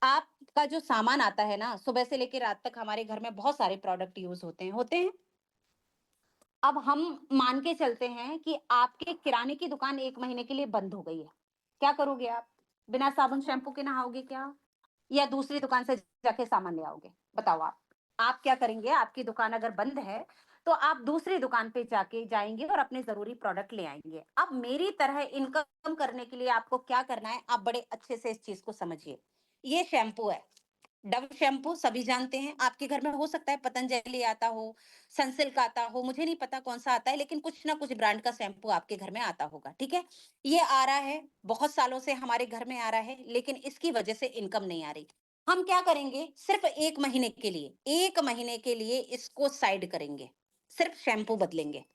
आपका जो सामान आता है ना, सुबह से लेकर रात तक हमारे घर में बहुत सारे प्रोडक्ट यूज होते हैं। अब हम मान के चलते हैं कि आपके किराने की दुकान 1 महीने के लिए बंद हो गई है, क्या करोगे आप? बिना साबुन शैम्पू के नहाओगे क्या? या दूसरी दुकान से जाके सामान ले आओगे? बताओ आप। आप क्या करेंगे? आपकी दुकान अगर बंद है, तो आप दूसरी दुकान पे जाके जाएँगे और अपने ज़रूरी प्रोडक्ट ले आएँगे। अब मेरी तरह इनकम करने के लिए आपको क्या करना है, आप बड़े अच्छे से इस चीज़ को समझिए। ये शैम्पू है, डव शैम्पू सभी जानते हैं, आपके घर में हो सकता है पतंजलि आता हो, सनसिल्क आता हो, मुझे नहीं पता कौन-सा आता है, लेकिन कुछ ना कुछ ब्रांड का शैम्पू आपके घर में आता होगा, ठीक है? ये आ रहा है, बहुत सालों से हमारे घर में आ रहा है, लेकिन इसकी वजह से इनकम नहीं आ रही। हम क्या करेंगे? सिर्फ़ 1 महीने के लिए, 1 महीने के लिए इसको साइड करेंगे, सिर्फ़ शैम्पू बदलेंगे।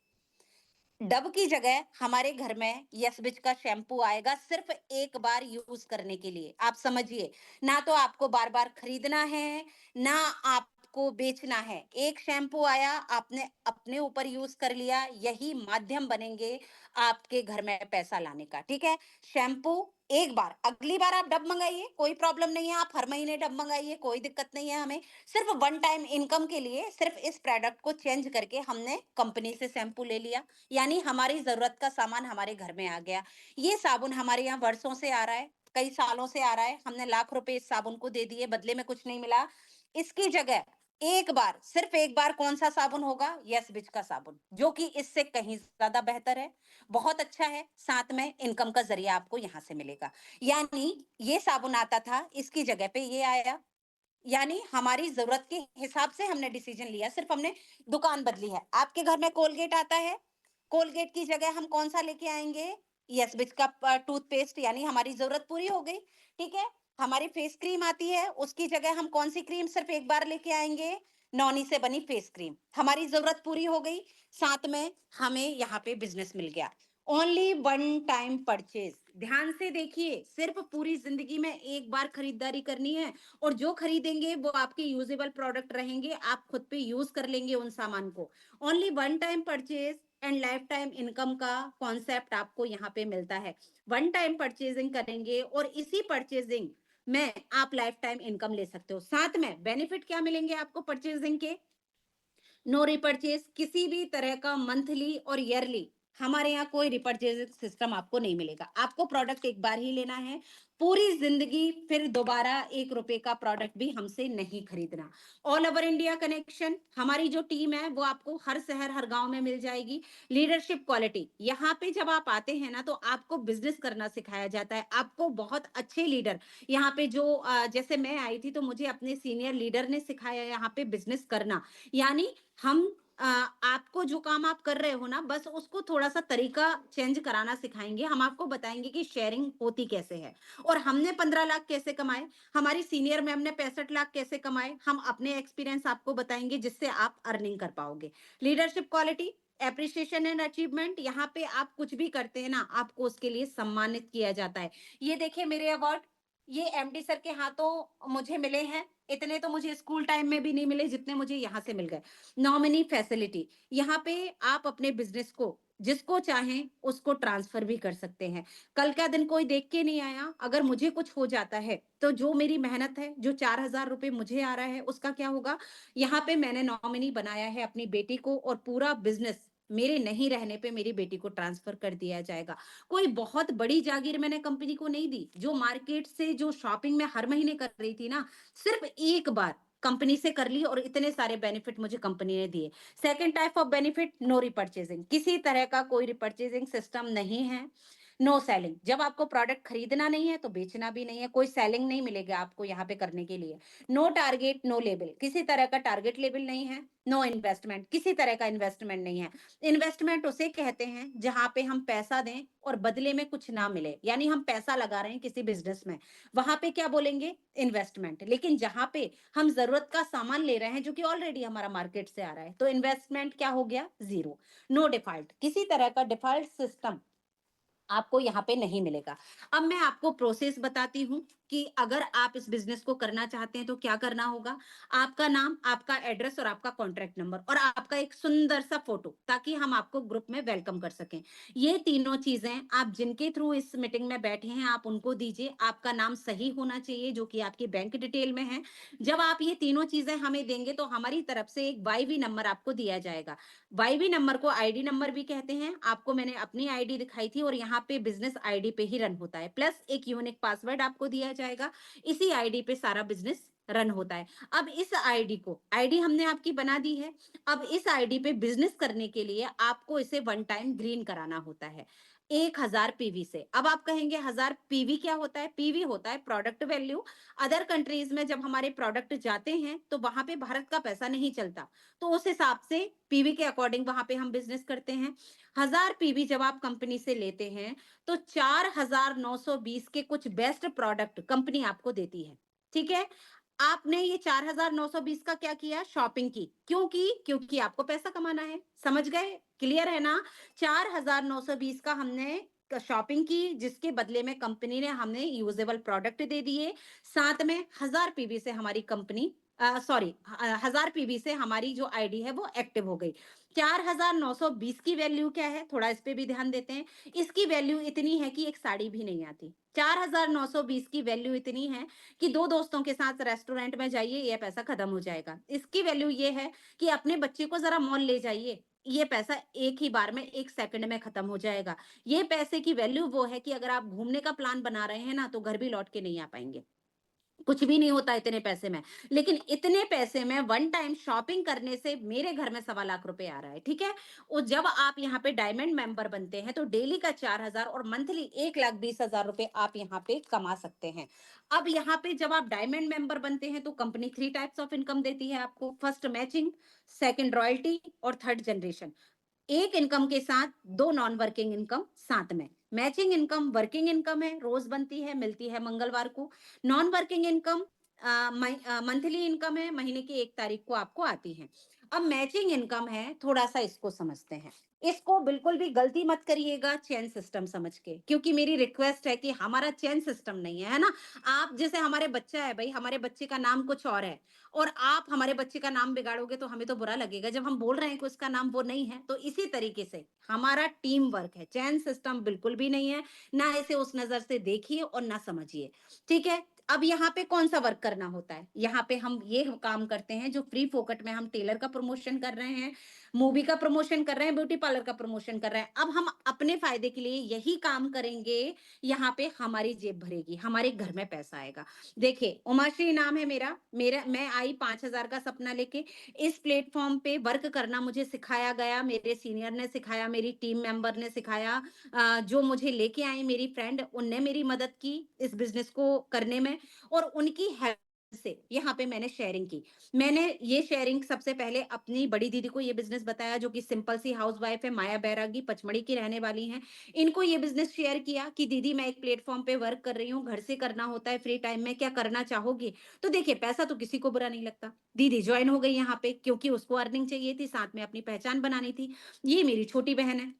डव की जगह हमारे घर में यस-बिज का शैम्पू आएगा, सिर्फ एक बार यूज करने के लिए। आप समझिए, ना तो आपको बार बार खरीदना है, ना आपको बेचना है। एक शैम्पू आया, आपने अपने ऊपर यूज कर लिया, यही माध्यम बनेंगे आपके घर में पैसा लाने का, ठीक है। शैम्पू एक बार, अगली बार आप डब मंगाइए, कोई प्रॉब्लम नहीं है, आप हर महीने डब मंगाइए, कोई दिक्कत नहीं है हमें। सिर्फ वन टाइम इनकम के लिए सिर्फ इस प्रोडक्ट को चेंज करके हमने कंपनी से शैम्पू ले लिया, यानी हमारी जरूरत का सामान हमारे घर में आ गया। ये साबुन हमारे यहाँ वर्षों से आ रहा है, कई सालों से आ रहा है, हमने लाख रुपए इस साबुन को दे दिए, बदले में कुछ नहीं मिला। इसकी जगह एक बार, सिर्फ एक बार कौन सा साबुन होगा? यस बिज का साबुन, जो कि इससे कहीं ज्यादा बेहतर है, बहुत अच्छा है, साथ में इनकम का जरिया आपको यहाँ से मिलेगा। यानी ये साबुन आता था, इसकी जगह पे ये आया, यानी हमारी जरूरत के हिसाब से हमने डिसीजन लिया, सिर्फ हमने दुकान बदली है। आपके घर में कोलगेट आता है, कोलगेट की जगह हम कौन सा लेके आएंगे? यस बिच का टूथपेस्ट, यानी हमारी जरूरत पूरी हो गई, ठीक है। हमारी फेस क्रीम आती है, उसकी जगह हम कौन सी क्रीम सिर्फ एक बार लेके आएंगे? नॉनी से बनी फेस क्रीम, हमारी जरूरत पूरी हो गई, साथ में हमें यहाँ पे बिजनेस मिल गया। ओनली वन टाइम परचेज, ध्यान से देखिए, सिर्फ पूरी जिंदगी में एक बार खरीदारी करनी है, और जो खरीदेंगे वो आपके यूजेबल प्रोडक्ट रहेंगे, आप खुद पे यूज कर लेंगे उन सामान को। Only one time purchase and life time income का कॉन्सेप्ट आपको यहाँ पे मिलता है। वन टाइम परचेजिंग करेंगे और इसी परचेजिंग में आप लाइफ टाइम इनकम ले सकते हो। साथ में बेनिफिट क्या मिलेंगे आपको परचेजिंग के? नो रिपर्चेज, किसी भी तरह का मंथली और ईयरली हमारे यहाँ कोई रिपर्चेज सिस्टम आपको नहीं मिलेगा। आपको प्रोडक्ट एक बार ही लेना है, पूरी जिंदगी फिर दोबारा 1 रुपए का प्रोडक्ट भी हमसे नहीं खरीदना। ऑल ओवर इंडिया कनेक्शन, हमारी जो टीम है वो आपको हर शहर हर गांव में मिल जाएगी। लीडरशिप क्वालिटी, यहाँ पे जब आप आते हैं ना, तो आपको बिजनेस करना सिखाया जाता है, आपको बहुत अच्छे लीडर यहाँ पे जो जैसे मैं आई थी तो मुझे अपने सीनियर लीडर ने सिखाया यहाँ पे बिजनेस करना। यानी हम आपको जो काम आप कर रहे हो ना, बस उसको थोड़ा सा तरीका चेंज कराना सिखाएंगे, हम आपको बताएंगे कि शेयरिंग होती कैसे है। और हमने 15 लाख कैसे कमाए, हमारी सीनियर मैम ने 65 लाख कैसे कमाए, हम अपने एक्सपीरियंस आपको बताएंगे, जिससे आप अर्निंग कर पाओगे। Leadership quality, appreciation and achievement, यहाँ पे आप कुछ भी करते हैं ना, आपको उसके लिए सम्मानित किया जाता है। ये देखिए मेरे अवार्ड, ये एमडी सर के हाथों मुझे मिले हैं, इतने तो मुझे स्कूल टाइम में भी नहीं मिले जितने मुझे यहाँ से मिल गए। नॉमिनी फैसिलिटी, यहाँ पे आप अपने बिजनेस को जिसको चाहें उसको ट्रांसफर भी कर सकते हैं। कल का दिन कोई देख के नहीं आया, अगर मुझे कुछ हो जाता है, तो जो मेरी मेहनत है, जो 4,000 रुपए मुझे आ रहा है, उसका क्या होगा? यहाँ पे मैंने नॉमिनी बनाया है अपनी बेटी को और पूरा बिज़नेस मेरे नहीं रहने पे मेरी बेटी को ट्रांसफर कर दिया जाएगा। कोई बहुत बड़ी जागीर मैंने कंपनी को नहीं दी, जो मार्केट से जो शॉपिंग मैं हर महीने कर रही थी ना, सिर्फ़ एक बार कंपनी से कर ली और इतने सारे बेनिफिट मुझे कंपनी ने दिए। Second type of benefit, no repurchasing, किसी तरह का कोई रिपर्चेजिंग सिस्टम नहीं है। नो सेलिंग, जब आपको प्रोडक्ट खरीदना नहीं है तो बेचना भी नहीं है, कोई सेलिंग नहीं मिलेगा आपको यहाँ पे करने के लिए। नो टारगेट, नो लेबल, किसी तरह का टारगेट लेबल नहीं है। नो इन्वेस्टमेंट, किसी तरह का इन्वेस्टमेंट नहीं है। इन्वेस्टमेंट उसे कहते हैं जहां पे हम पैसा दें और बदले में कुछ ना मिले, यानी हम पैसा लगा रहे हैं किसी बिजनेस में, वहां पे क्या बोलेंगे? इन्वेस्टमेंट। लेकिन जहां पे हम जरूरत का सामान ले रहे हैं जो कि ऑलरेडी हमारा मार्केट से आ रहा है, तो इन्वेस्टमेंट क्या हो गया? जीरो। नो डिफॉल्ट, किसी तरह का डिफॉल्ट सिस्टम आपको यहाँ पे नहीं मिलेगा। अब मैं आपको प्रोसेस बताती हूँ कि अगर आप इस बिज़नेस को करना चाहते हैं तो क्या करना होगा? आपका नाम, आपका एड्रेस और आपका कॉन्टैक्ट नंबर और आपका एक सुंदर सा फ़ोटो, ताकि हम आपको ग्रुप में वेलकम कर सकें। ये तीनों चीज़ें आप जिनके थ्रू इस मीटिंग में बैठे हैं, आप उनको दीजिए। आपका नाम सही होना चाहिए, जो कि आपकी बैंक डिटेल में है। जब आप ये तीनों चीज़ें हमें देंगे तो हमारी तरफ से एक वाईवी नंबर आपको दिया जाएगा। वाईवी नंबर को आईडी नंबर भी कहते हैं। आपको मैंने अपनी आईडी दिखाई थी और यहाँ पे बिजनेस आईडी पे ही रन होता है, प्लस एक यूनिक पासवर्ड आपको दिया जाएगा। इसी आईडी पे सारा बिजनेस रन होता है। अब इस आईडी को, आईडी हमने आपकी बना दी है। अब इस आईडी पे बिजनेस करने के लिए आपको इसे वन टाइम ग्रीन कराना होता है 1,000 पीवी से। अब आप कहेंगे 1,000 पीवी क्या होता है? पीवी होता है प्रोडक्ट वैल्यू। अदर कंट्रीज में जब हमारे प्रोडक्ट जाते हैं तो वहां पे भारत का पैसा नहीं चलता, तो उस हिसाब से पीवी के अकॉर्डिंग वहां पे हम बिजनेस करते हैं। 1,000 पीवी जब आप कंपनी से लेते हैं तो 4,920 के कुछ बेस्ट प्रोडक्ट कंपनी आपको देती है। ठीक है? आपने ये 4,920 का क्या किया? शॉपिंग की। क्यों की? क्योंकि आपको पैसा कमाना है। समझ गए? क्लियर है ना? 4,920 का हमने शॉपिंग की, जिसके बदले में कंपनी ने हमें यूजेबल प्रोडक्ट दे दिए। साथ में 1,000 पीवी से हमारी कंपनी, सॉरी, 1,000 पीवी से हमारी जो आईडी है वो एक्टिव हो गई। 4,920 की वैल्यू क्या है? थोड़ा इस पे भी ध्यान देते हैं। इसकी वैल्यू इतनी है कि एक साड़ी भी नहीं आती। 4,920 की वैल्यू इतनी है कि दो दोस्तों के साथ रेस्टोरेंट में जाइए, ये पैसा खत्म हो जाएगा। इसकी वैल्यू ये है कि अपने बच्चे को जरा मॉल ले जाइए, ये पैसा एक ही बार में, एक सेकंड में खत्म हो जाएगा। ये पैसे की वैल्यू वो है कि अगर आप घूमने का प्लान बना रहे हैं ना, तो घर भी लौट के नहीं आ पाएंगे। कुछ भी नहीं होता इतने पैसे में। लेकिन इतने पैसे में वन टाइम शॉपिंग करने से मेरे घर में 1,15 लाख रुपए आ रहा है, ठीक है? और जब आप यहाँ पे डायमंड मेंबर बनते हैं तो डेली का 4,000 और मंथली 1,20,000 रुपए आप यहाँ पे कमा सकते हैं। अब यहाँ पे जब आप डायमंड मेंबर बनते हैं तो कंपनी 3 टाइप्स ऑफ इनकम देती है आपको। फर्स्ट मैचिंग, सेकंड रॉयल्टी और थर्ड जनरेशन। एक इनकम के साथ दो नॉन वर्किंग इनकम साथ में। मैचिंग इनकम वर्किंग इनकम है, रोज बनती है, मिलती है मंगलवार को। Non working income monthly income है, महीने की 1 तारीख को आपको आती है। अब मैचिंग इनकम है, थोड़ा सा इसको समझते हैं। इसको बिल्कुल भी गलती मत करिएगा चेन सिस्टम समझ के, क्योंकि मेरी रिक्वेस्ट है कि हमारा चेन सिस्टम नहीं है, है ना? आप जैसे हमारे बच्चा है भाई, हमारे बच्चे का नाम कुछ और है और आप हमारे बच्चे का नाम बिगाड़ोगे तो हमें तो बुरा लगेगा जब हम बोल रहे हैं कि उसका नाम वो नहीं है। तो इसी तरीके से हमारा टीम वर्क है, चैन सिस्टम बिल्कुल भी नहीं है। ना इसे उस नजर से देखिए और ना समझिए। ठीक है? अब यहाँ पे कौन सा वर्क करना होता है? यहाँ पे हम ये काम करते हैं जो फ्री फोकट में हम टेलर का प्रमोशन कर रहे हैं, मूवी का प्रमोशन कर रहे हैं, ब्यूटी पार्लर का प्रमोशन कर रहे हैं। अब हम अपने फायदे के लिए यही काम करेंगे। यहाँ पे हमारी जेब भरेगी, हमारे घर में पैसा आएगा। देखिए, उमाश्री नाम है मेरा। मैं आई 5,000 का सपना लेके। इस प्लेटफॉर्म पे वर्क करना मुझे सिखाया गया, मेरे सीनियर ने सिखाया, मेरी टीम मेंबर ने सिखाया। जो मुझे लेके आई मेरी फ्रेंड, उनने मेरी मदद की इस बिजनेस को करने में और उनकी हेल्प से यहाँ पे मैंने शेयरिंग की। मैंने ये शेयरिंग सबसे पहले अपनी बड़ी दीदी को ये बिजनेस बताया, जो कि सिंपल सी हाउसवाइफ है, माया बैरागी, पचमढ़ी की रहने वाली हैं। इनको ये बिजनेस शेयर किया कि दीदी मैं एक प्लेटफॉर्म पे वर्क कर रही हूँ, घर से करना होता है फ्री टाइम में, क्या करना चाहोगी? तो देखिए, पैसा तो किसी को बुरा नहीं लगता। दीदी ज्वाइन हो गई यहाँ पे क्योंकि उसको अर्निंग चाहिए थी, साथ में अपनी पहचान बनानी थी। ये मेरी छोटी बहन है।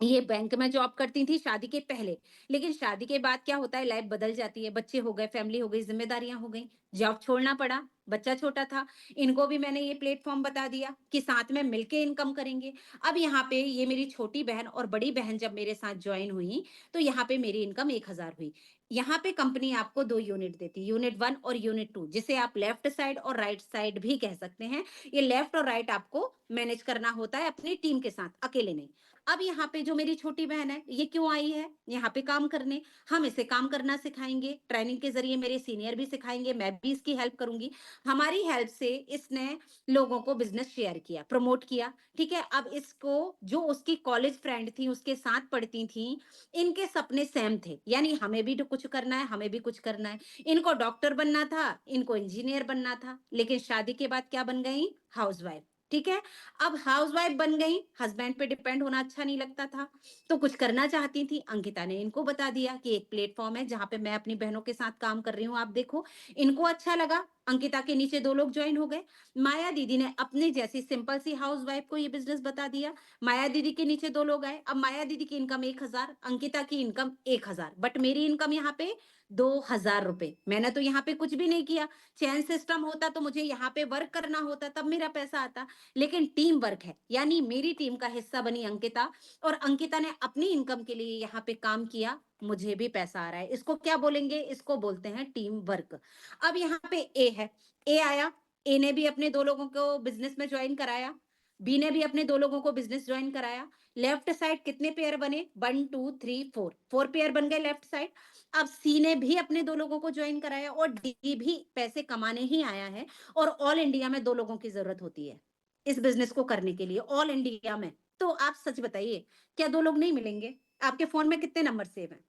ये बैंक में जॉब करती थी शादी के पहले। लेकिन शादी के बाद क्या होता है, लाइफ बदल जाती है, बच्चे हो गए, फैमिली हो गई, ज़िम्मेदारियाँ हो गईं, जॉब छोड़ना पड़ा, बच्चा छोटा था। इनको भी मैंने ये प्लेटफ़ॉर्म बता दिया कि साथ में मिलके इनकम करेंगे। अब यहाँ पे ये मेरी छोटी बहन और बड़ी बहन जब मेरे साथ जॉइन हुई, तो यहाँ पे मेरी इनकम 1000 हुई। यहाँ पे कंपनी आपको 2 यूनिट देती है, यूनिट 1 और यूनिट 2, जिसे आप लेफ्ट साइड और राइट साइड भी कह सकते हैं। ये लेफ्ट और राइट आपको मैनेज करना होता है अपनी टीम के साथ, अकेले नहीं। अब यहाँ पे जो मेरी छोटी बहन है, ये क्यों आई है यहाँ पे काम करने? हम इसे काम करना सिखाएंगे, ट्रेनिंग के जरिए मेरे सीनियर भी सिखाएंगे, मैं भी इसकी हेल्प करूंगी। हमारी हेल्प से इसने लोगों को बिजनेस शेयर किया, प्रमोट किया। ठीक है, अब इसको, जो उसकी कॉलेज फ्रेंड थी, उसके साथ पढ़ती थी, इनके सपने सेम थे, यानी हमें भी तो कुछ करना है, हमें भी कुछ करना है। इनको डॉक्टर बनना था, इनको इंजीनियर बनना था, लेकिन शादी के बाद क्या बन गई? हाउसवाइफ। ठीक है, अब हाउसवाइफ बन गई, हस्बैंड पे डिपेंड होना अच्छा नहीं लगता था, तो कुछ करना चाहती थी। अंकिता ने इनको बता दिया कि एक प्लेटफॉर्म है जहां पे मैं अपनी बहनों के साथ काम कर रही हूँ, आप देखो। इनको अच्छा लगा, अंकिता के नीचे 2 लोग ज्वाइन हो गए। माया दीदी ने अपनी जैसी सिंपल सी हाउसवाइफ को ये बिजनेस बता दिया। माया दीदी के नीचे 2 लोग आए। अब माया दीदी की इनकम 1000, अंकिता की इनकम 1000, बट मेरी इनकम यहाँ पे 2000 रुपए। मैंने तो यहाँ पे कुछ भी नहीं किया। चैन सिस्टम होता तो मुझे यहाँ पे वर्क करना होता, तब मेरा पैसा आता। लेकिन टीम वर्क है, यानी मेरी टीम का हिस्सा बनी अंकिता, और अंकिता ने अपनी इनकम के लिए यहाँ पे काम किया, मुझे भी पैसा आ रहा है। इसको क्या बोलेंगे? इसको बोलते हैं टीम वर्क। अब यहाँ पे ए है, ए आया, ए ने भी अपने 2 लोगों को बिजनेस में ज्वाइन कराया, बी ने भी अपने 2 लोगों को बिजनेस ज्वाइन कराया। लेफ्ट साइड कितने पेयर बने? 1 2 3 4, 4 पेयर बन गए लेफ्ट साइड। अब सी ने भी अपने 2 लोगों को ज्वाइन कराया, और डी भी पैसे कमाने ही आया है। और ऑल इंडिया में 2 लोगों की जरूरत होती है इस बिजनेस को करने के लिए, ऑल इंडिया में। तो आप सच बताइए, क्या 2 लोग नहीं मिलेंगे? आपके फोन में कितने नंबर सेव हैं?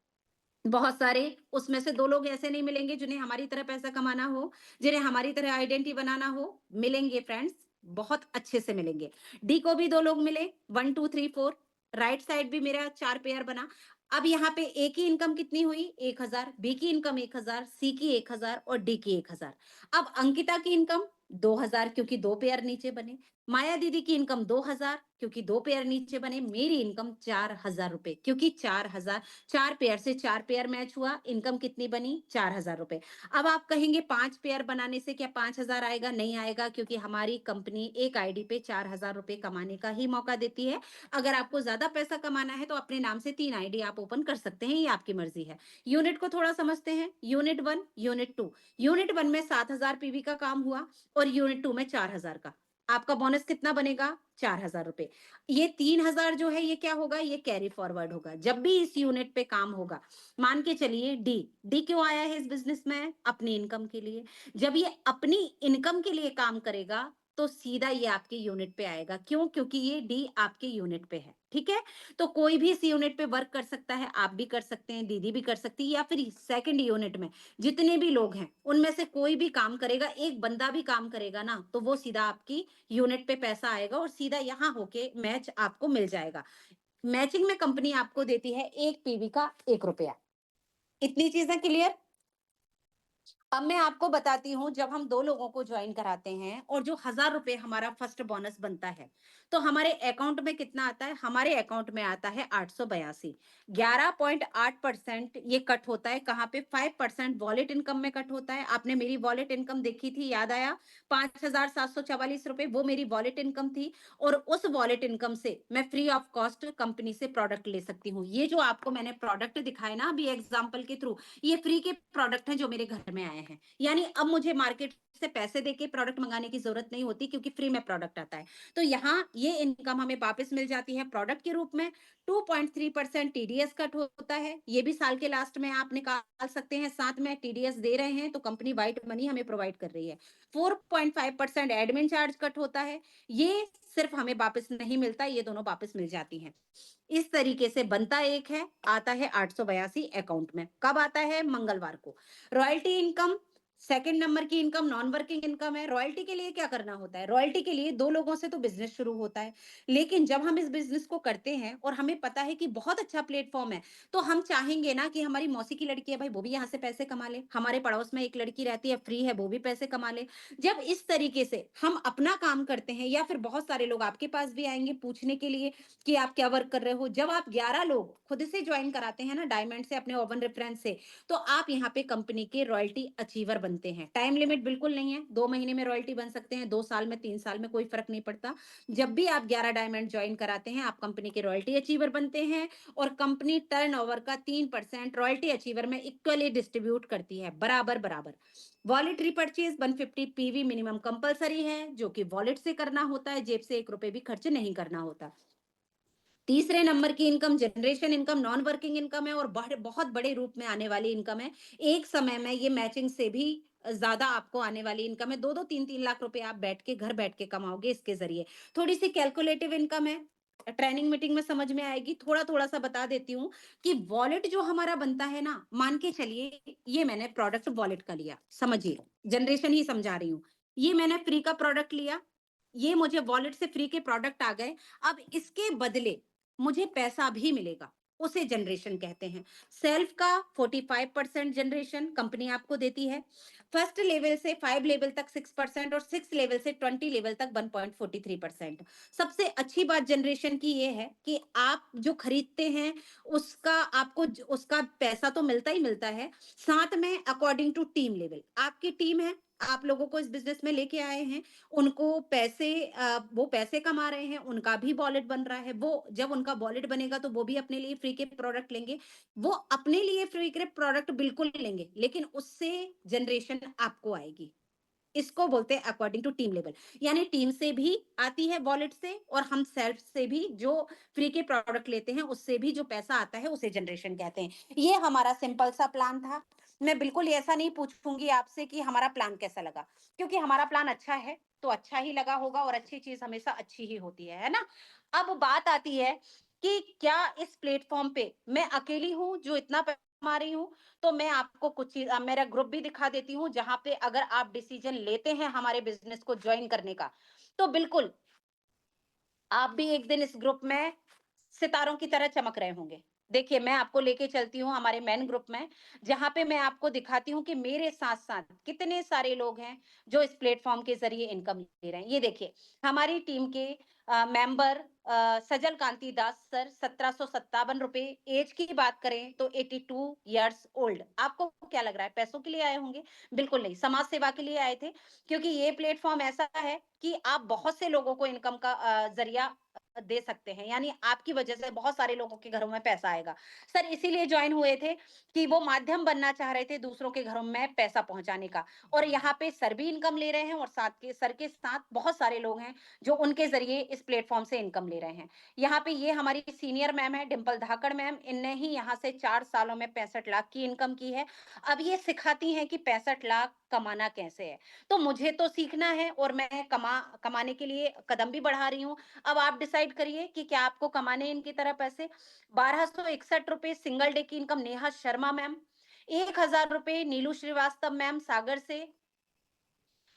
बहुत सारे। उसमें से 2 लोग ऐसे नहीं मिलेंगे जिन्हें हमारी तरह पैसा कमाना हो, जिन्हें हमारी तरह आइडेंटिटी बनाना हो। मिलेंगे फ्रेंड्स, बहुत अच्छे से मिलेंगे। डी को भी 2 लोग मिले, 1 2 3 4। राइट साइड भी मेरा 4 पेयर बना। अब यहाँ पे ए की इनकम कितनी हुई? 1000, बी की इनकम 1000, सी की 1000 और डी की 1000। अब अंकिता की इनकम 2000, क्योंकि 2 पेयर नीचे बने। माया दीदी की इनकम 2000, क्योंकि 2 पेयर नीचे बने। मेरी इनकम 4000 रुपए, क्योंकि 4000, 4 पेयर से 4 पेयर मैच हुआ, इनकम कितनी बनी? 4000 रुपए। अब आप कहेंगे 5 पेयर बनाने से क्या 5000 आएगा? नहीं आएगा, क्योंकि हमारी कंपनी एक आईडी पे 4000 रुपए कमाने का ही मौका देती है। अगर आपको ज्यादा पैसा कमाना है तो अपने नाम से 3 आईडी आप ओपन कर सकते हैं, ये आपकी मर्जी है। यूनिट को थोड़ा समझते हैं, यूनिट 1, यूनिट 2। यूनिट 1 में 7000 पीवी का काम हुआ, और यूनिट 2 में 4000 का। आपका बोनस कितना बनेगा? 4000 रुपए। ये 3000 जो है, ये क्या होगा? ये कैरी फॉरवर्ड होगा जब भी इस यूनिट पे काम होगा। मान के चलिए डी, डी क्यों आया है इस बिजनेस में? अपनी इनकम के लिए। जब ये अपनी इनकम के लिए काम करेगा, तो सीधा ये आपके यूनिट पे आएगा। क्यों? क्योंकि ये डी आपके यूनिट पे है। ठीक है, तो कोई भी इस यूनिट पे वर्क कर सकता है, आप भी कर सकते हैं, दीदी भी कर सकती है, या फिर सेकंड यूनिट में जितने भी लोग हैं उनमें से कोई भी काम करेगा। एक बंदा भी काम करेगा ना, तो वो सीधा आपकी यूनिट पे पैसा आएगा, और सीधा यहाँ होके मैच आपको मिल जाएगा। मैचिंग में कंपनी आपको देती है 1 पीवी का 1 रुपया। इतनी चीजें क्लियर? अब मैं आपको बताती हूँ, जब हम 2 लोगों को ज्वाइन कराते हैं और जो 1000 रुपए हमारा फर्स्ट बोनस बनता है, तो हमारे अकाउंट में कितना आता है? हमारे अकाउंट में आता है 882। 11.8% ये कट होता है। कहाँ पे? 5% वॉलेट इनकम में कट होता है। आपने मेरी वॉलेट इनकम देखी थी, याद आया? 5744 रुपए वो मेरी वॉलेट इनकम थी, और उस वॉलेट इनकम से मैं फ्री ऑफ कॉस्ट कंपनी से प्रोडक्ट ले सकती हूँ। ये जो आपको मैंने प्रोडक्ट दिखाए ना अभी एग्जाम्पल के थ्रू, ये फ्री के प्रोडक्ट हैं जो मेरे घर में आए हैं। यानी अब मुझे मार्केट से पैसे देके प्रोडक्ट मंगाने की जरूरत नहीं होती, क्योंकि फ्री में प्रोडक्ट आता है। तो यहाँ ये इनकम हमें वापस मिल जाती है प्रोडक्ट के रूप में। 2.3% टीडीएस कट होता है, ये भी साल के लास्ट में आप निकाल सकते हैं। साथ में टीडीएस दे रहे हैं तो कंपनी व्हाइट मनी हमें प्रोवाइड कर रही है। 4.5% एडमिन चार्ज कट होता है, ये सिर्फ हमें वापस नहीं मिलता, ये दोनों वापस मिल जाती हैं। इस तरीके से बनता एक है, आता है 882 अकाउंट में। कब आता है? मंगलवार को। रॉयल्टी इनकम सेकंड नंबर की इनकम नॉन वर्किंग इनकम है। रॉयल्टी के लिए क्या करना होता है? रॉयल्टी के लिए 2 लोगों से तो बिज़नेस शुरू होता है। लेकिन जब हम इस बिज़नेस को करते हैं और हमें पता है कि बहुत अच्छा प्लेटफ़ॉर्म है, तो हम चाहेंगे ना कि हमारी मौसी की लड़की है भाई वो भी यहाँ से पैसे कमा ले, हमारे पड़ोस में एक लड़की रहती है फ्री है वो भी पैसे कमा ले। जब इस तरीके से हम अपना काम करते हैं या फिर बहुत सारे लोग आपके पास भी आएँगे पूछने के लिए कि आप क्या वर्क कर रहे हो? जब आप 11 लोग खुद से जॉइन कराते हैं ना डायमंड से अपने ओवन रेफरेंस से, तो आप यहाँ पे कंपनी के रॉयल्टी अचीवर बनते हैं। टाइम लिमिट बिल्कुल नहीं है, 2 महीने में रॉयल्टी बन सकते हैं, 2 साल में, 3 साल में, कोई फ़र्क नहीं पड़ता। जब भी आप 11 डायमंड जॉइन कराते हैं, आप कंपनी के रॉयल्टी अचीवर बनते हैं और कंपनी टर्नओवर का 3% रॉयल्टी अचीवर में इक्वली डिस्ट्रीब्यूट करती है, बराबर-बराबर। वॉलेट रीपरचेज़ 150 पीवी मिनिमम कंपल्सरी है, जो कि वॉलेट से करना होता है, जेब से ₹1 भी खर्च नहीं करना होता। तीसरे नंबर की income generation income non working income है और बहुत बड़े रूप में आने वाली इनकम है। एक समय में ये मैचिंग से भी ज़्यादा आपको आने वाली इनकम है। 2-2 3-3 लाख रुपए आप बैठ के घर बैठ के कमाओगे इसके ज़रिए। थोड़ी-सी कैलकुलेटिव इनकम है। ट्रेनिंग मीटिंग में समझ में आएगी। थोड़ा-थोड़ा सा बता देती हूँ कि वॉलेट जो हमारा बनता है ना, मान के चलिए ये मैंने प्रोडक्ट वॉलेट का लिया, समझिए, जनरेशन ही समझा रही हूँ। ये मैंने फ्री का प्रोडक्ट लिया, ये मुझे वॉलेट से फ्री के प्रोडक्ट आ गए। अब इसके बदले मुझे पैसा भी मिलेगा, उसे जनरेशन कहते हैं। सेल्फ का 45% जनरेशन कंपनी आपको देती है। फर्स्ट लेवल से 5 लेवल तक 6% और 6 लेवल से 20 लेवल तक 1.43%। सबसे अच्छी बात जनरेशन की ये है कि आप जो खरीदते हैं उसका आपको उसका पैसा तो मिलता ही मिलता है, साथ में अकॉर्डिंग टू टीम लेवल आपकी टीम है, आप लोगों को इस बिजनेस में लेके आए हैं, उनको पैसे वो पैसे कमा रहे हैं, उनका भी वॉलेट बन रहा है। वो जब उनका वॉलेट बनेगा तो वो भी अपने लिए फ्री के प्रोडक्ट लेंगे। वो अपने लिए फ्री के प्रोडक्ट बिल्कुल लेंगे, लेकिन उससे जनरेशन आपको आएगी। इसको बोलते हैं अकॉर्डिंग टू टीम लेवल। यानी टीम से भी आती है वॉलेट से और हम सेल्फ से भी जो फ्री के प्रोडक्ट लेते हैं उससे भी जो पैसा आता है उसे जनरेशन कहते हैं। ये हमारा सिंपल सा प्लान था। मैं बिल्कुल ऐसा नहीं पूछूंगी आपसे कि हमारा प्लान कैसा लगा, क्योंकि हमारा प्लान अच्छा है तो अच्छा ही लगा होगा और अच्छी चीज हमेशा अच्छी ही होती है ना? अब बात आती है कि क्या इस प्लेटफॉर्म पे मैं अकेली हूँ जो इतना कमा रही हूँ? तो मैं आपको कुछ चीज़ मेरा ग्रुप भी दिखा देती हूँ, जहाँ पे अगर आप डिसीजन लेते हैं हमारे बिज़नेस को जॉइन करने का, तो बिल्कुल आप भी एक दिन इस ग्रुप में सितारों की तरह चमक रहे होंगे। देखिए, मैं आपको लेके चलती हूँ हमारे मेन ग्रुप में, जहाँ पे मैं आपको दिखाती हूँ कि मेरे साथ-साथ कितने सारे लोग हैं, जो इस प्लेटफ़ॉर्म के ज़रिए इनकम ले रहे हैं। ये देखिए, हमारी टीम के मेंबर सजल कांति दास सर ₹1757। ऐज की बात करें तो 82 इयर्स ओल्ड। आपको क्या लग रहा है, पैसों के लिए आए होंगे? बिल्कुल नहीं, समाज सेवा के लिए आए थे, क्योंकि ये प्लेटफ़ॉर्म ऐसा है कि आप बहुत से लोगों को इनकम का ज़रिया दे सकते हैं, यानी आपकी वजह से बहुत सारे लोगों के घरों में पैसा आएगा। सर इसीलिए जॉइन हुए थे कि वो माध्यम बनना चाह रहे थे दूसरों के घरों में पैसा पहुँचाने का, और यहाँ पे सर भी इनकम ले रहे हैं और साथ के सर के साथ बहुत सारे लोग हैं, जो उनके ज़रिए इस प्लेटफ़ॉर्म से इनकम ले रहे हैं। यहाँ पे ये हमारी सीनियर मैम है डिंपल धाकड़ मैम, इनने ही यहाँ से 4 सालों में 65 लाख की इनकम की है। अब ये सिखाती हैं कि 65 लाख कमाना कैसे है। तो मुझे तो सीखना है और मैं कमाने के लिए कदम भी बढ़ा रही हूँ। अब आप डिसाइड करिए कि क्या आपको कमाने हैं इनकी तरह पैसे। ₹1261 सिंगल डे की इनकम नेहा शर्मा मैम, ₹1000 नीलू श्रीवास्तव मैम सागर से,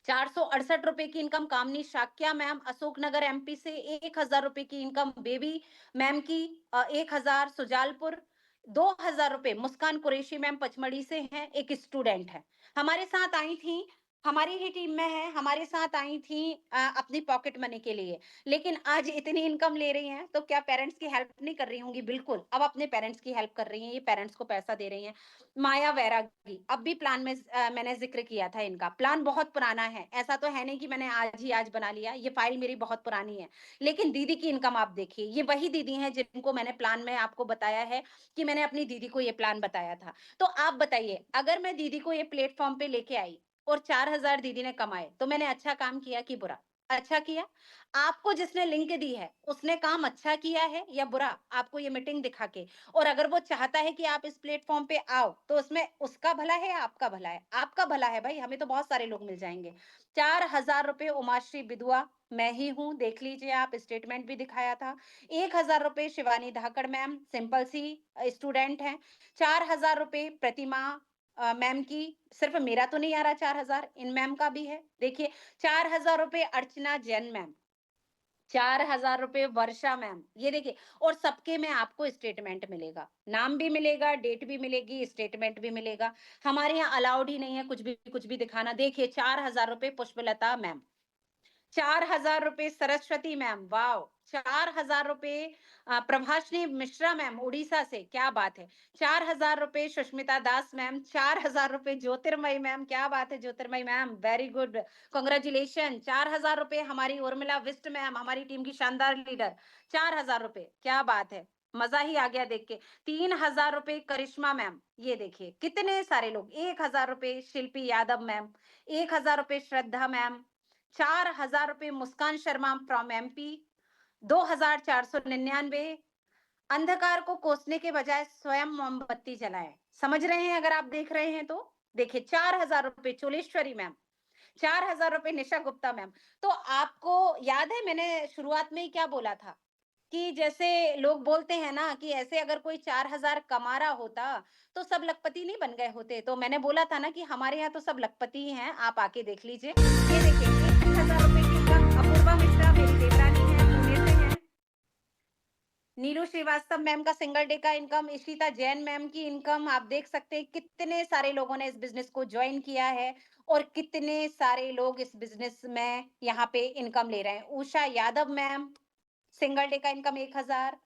₹468 की इनकम कामनी शाक्या मैम अशोकनगर एमपी से, ₹1000 की इनकम बेबी मैम की 1000 सुजालपुर, ₹2000 मुस्कान कुरैशी मैम पचमढ़ी से हैं, एक स्टूडेंट है। हमारे साथ आई थी, हमारी ही टीम में है, हमारे साथ आई थी अपनी पॉकेट मनी के लिए। लेकिन आज इतनी इनकम ले रही हैं, तो क्या पेरेंट्स की हेल्प नहीं कर रही होंगी? बिल्कुल, अब अपने पेरेंट्स की हेल्प कर रही हैं, ये पेरेंट्स को पैसा दे रही हैं। माया वैरागी, अब भी प्लान में मैंने ज़िक्र किया था इनका। प्लान बहुत पुराना है, ऐसा तो है नहीं कि मैंने आज ही आज बना लिया, ये फ़ाइल मेरी बहुत पुरानी है। लेकिन दीदी की इनकम आप देखिए, ये वही दीदी हैं जिनको मैंने प्लान में आपको बताया है कि मैंने अपनी दीदी को ये प्लान बताया था। तो आप बताइए, अगर मैं दीदी को ये प्लेटफ़ॉर्म पे लेके आई और 4000 दीदी ने कमाए, तो मैंने अच्छा काम किया कि बुरा? अच्छा किया। आपको जिसने लिंक दी है, उसने काम अच्छा किया है या बुरा? आपको ये मीटिंग दिखा के। और अगर वो चाहता है कि आप इस प्लेटफ़ॉर्म पे आओ, तो उसमें उसका भला है या आपका भला है? आपका भला है भाई, हमें तो बहुत सारे लोग मिल जाएँगे। ₹4000 उमाश्री बिधुआ, मैं ही हूँ, देख लीजिए आप स्टेटमेंट भी दिखाया था। ₹1000 शिवानी धाकड़ मैम, सिंपल सी स्टूडेंट हैं। ₹4000 प्रतिमा मैम की, सिर्फ मेरा तो नहीं आ रहा 4,000, इन मैम का भी है। देखिए, 4,000 रुपए अर्चना जैन मैम, 4,000 रुपए वर्षा मैम, ये देखिए। और सबके में आपको स्टेटमेंट मिलेगा, नाम भी मिलेगा, डेट भी मिलेगी, स्टेटमेंट भी मिलेगा। हमारे यहाँ अलाउड ही नहीं है कुछ भी दिखाना। देखिए, 4,000 रुपए पुष्पलता मैम, 4,000 रुपए सरस्वती मैम, वाओ! 4,000 रुपए प्रभाषिनी मिश्रा मैम उड़ीसा से, क्या बात है! 4,000 रुपए सुष्मिता दास मैम, 4,000 रुपए ज्योतिर्मयी मैम, क्या बात है ज्योतिर्मयी मैम, वेरी गुड, कांग्रेचुलेशन। 4,000 रुपए हमारी उर्मिला विष्ट मैम, हमारी टीम की शानदार लीडर, 4,000 रुपए, क्या बात है! मजा ही आ गया देख के। 3,000 रुपए करिश्मा मैम, ये देखिए कितने सारे लोग। 1,000 रुपए शिल्पी यादव मैम, 1,000 रुपए श्रद्धा मैम, 4,000 रुपए मुस्कान शर्मा फ्रॉम एमपी, 2,499। अंधकार को कोसने के बजाय स्वयं मोमबत्ती जलाएं। समझ रहे हैं अगर आप देख रहे हैं तो? देखिए, 4,000 रुपए चोलेश्वरी मैम, 4,000 रुपए निशा गुप्ता मैम। तो आपको याद है मैंने शुरुआत में ही क्या बोला था? कि जैसे लोग बोलते हैं ना कि ऐसे अगर कोई 4,000 कमा रहा होता तो सब लखपति नहीं बन गए होते। तो मैंने बोला था ना कि हमारे यहाँ तो सब लखपति ही हैं, आप आके देख लीजिए। ये देखिए, 21,000 रुपए की इनकम अपूर्वा मिश्रा मेरी देवरानी है, पुणे से हैं। नीलू श्रीवास्तव मैम का सिंगल डे का इनकम, इशिता जैन मैम की इनकम, आप देख सकते हैं कितने सारे लोगों ने इस बिज़नेस को जॉइन किया है और कितने सारे लोग इस बिज़नेस में यहाँ पे इनकम ले रहे हैं। Usha Yadav ma'am, single day का इनकम 1,000।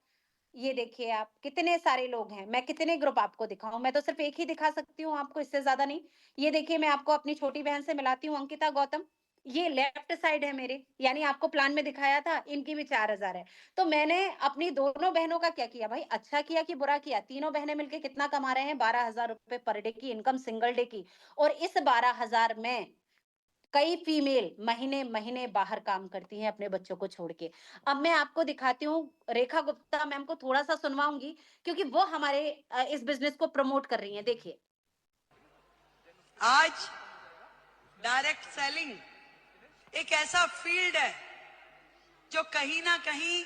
ये देखिए आप, कितने सारे लोग हैं। मैं कितने ग्रुप आपको दिखाऊँ? मैं तो सिर्फ़ एक ही दिखा सकती हूँ आपको, इससे ज़्यादा नहीं। ये देखिए, मैं आपको अपनी छोटी बहन से मिलाती हूँ, अंकिता गौतम। ये लेफ्ट साइड है मेरे, यानी आपको प्लान में दिखाया था, इनकी भी 4,000 है। तो मैंने अपनी दोनों बहनों का क्या किया भाई, अच्छा किया कि बुरा किया? तीनों बहनें मिलके कितना कमा रहे हैं? 12,000 रुपए पर डे की इनकम सिंगल डे की। और इस 12,000 में कई फीमेल महीने-महीने बाहर काम करती हैं अपने बच्चों को छोड़ के। अब मैं आपको दिखाती हूँ, रेखा गुप्ता मैम को थोड़ा-सा सुनवाऊँगी क्योंकि वो हमारे इस बिज़नेस को प्रमोट कर रही हैं, देखिए। आज डायरेक्ट सेलिंग एक ऐसा फील्ड है जो कहीं ना कहीं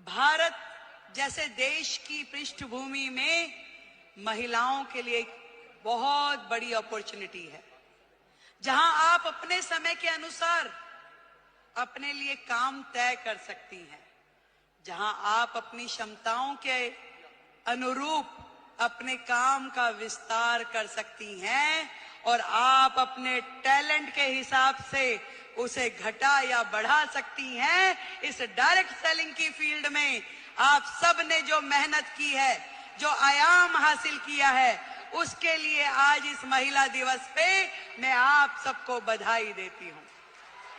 भारत जैसे देश की पृष्ठभूमि में महिलाओं के लिए एक बहुत बड़ी अपॉर्चुनिटी है, जहां आप अपने समय के अनुसार अपने लिए काम तय कर सकती हैं, जहां आप अपनी क्षमताओं के अनुरूप अपने काम का विस्तार कर सकती हैं और आप अपने टैलेंट के हिसाब से उसे घटा या बढ़ा सकती हैं। इस डायरेक्ट सेलिंग की फील्ड में आप सब ने जो मेहनत की है, जो आयाम हासिल किया है, उसके लिए आज इस महिला दिवस पे मैं आप सबको बधाई देती हूं।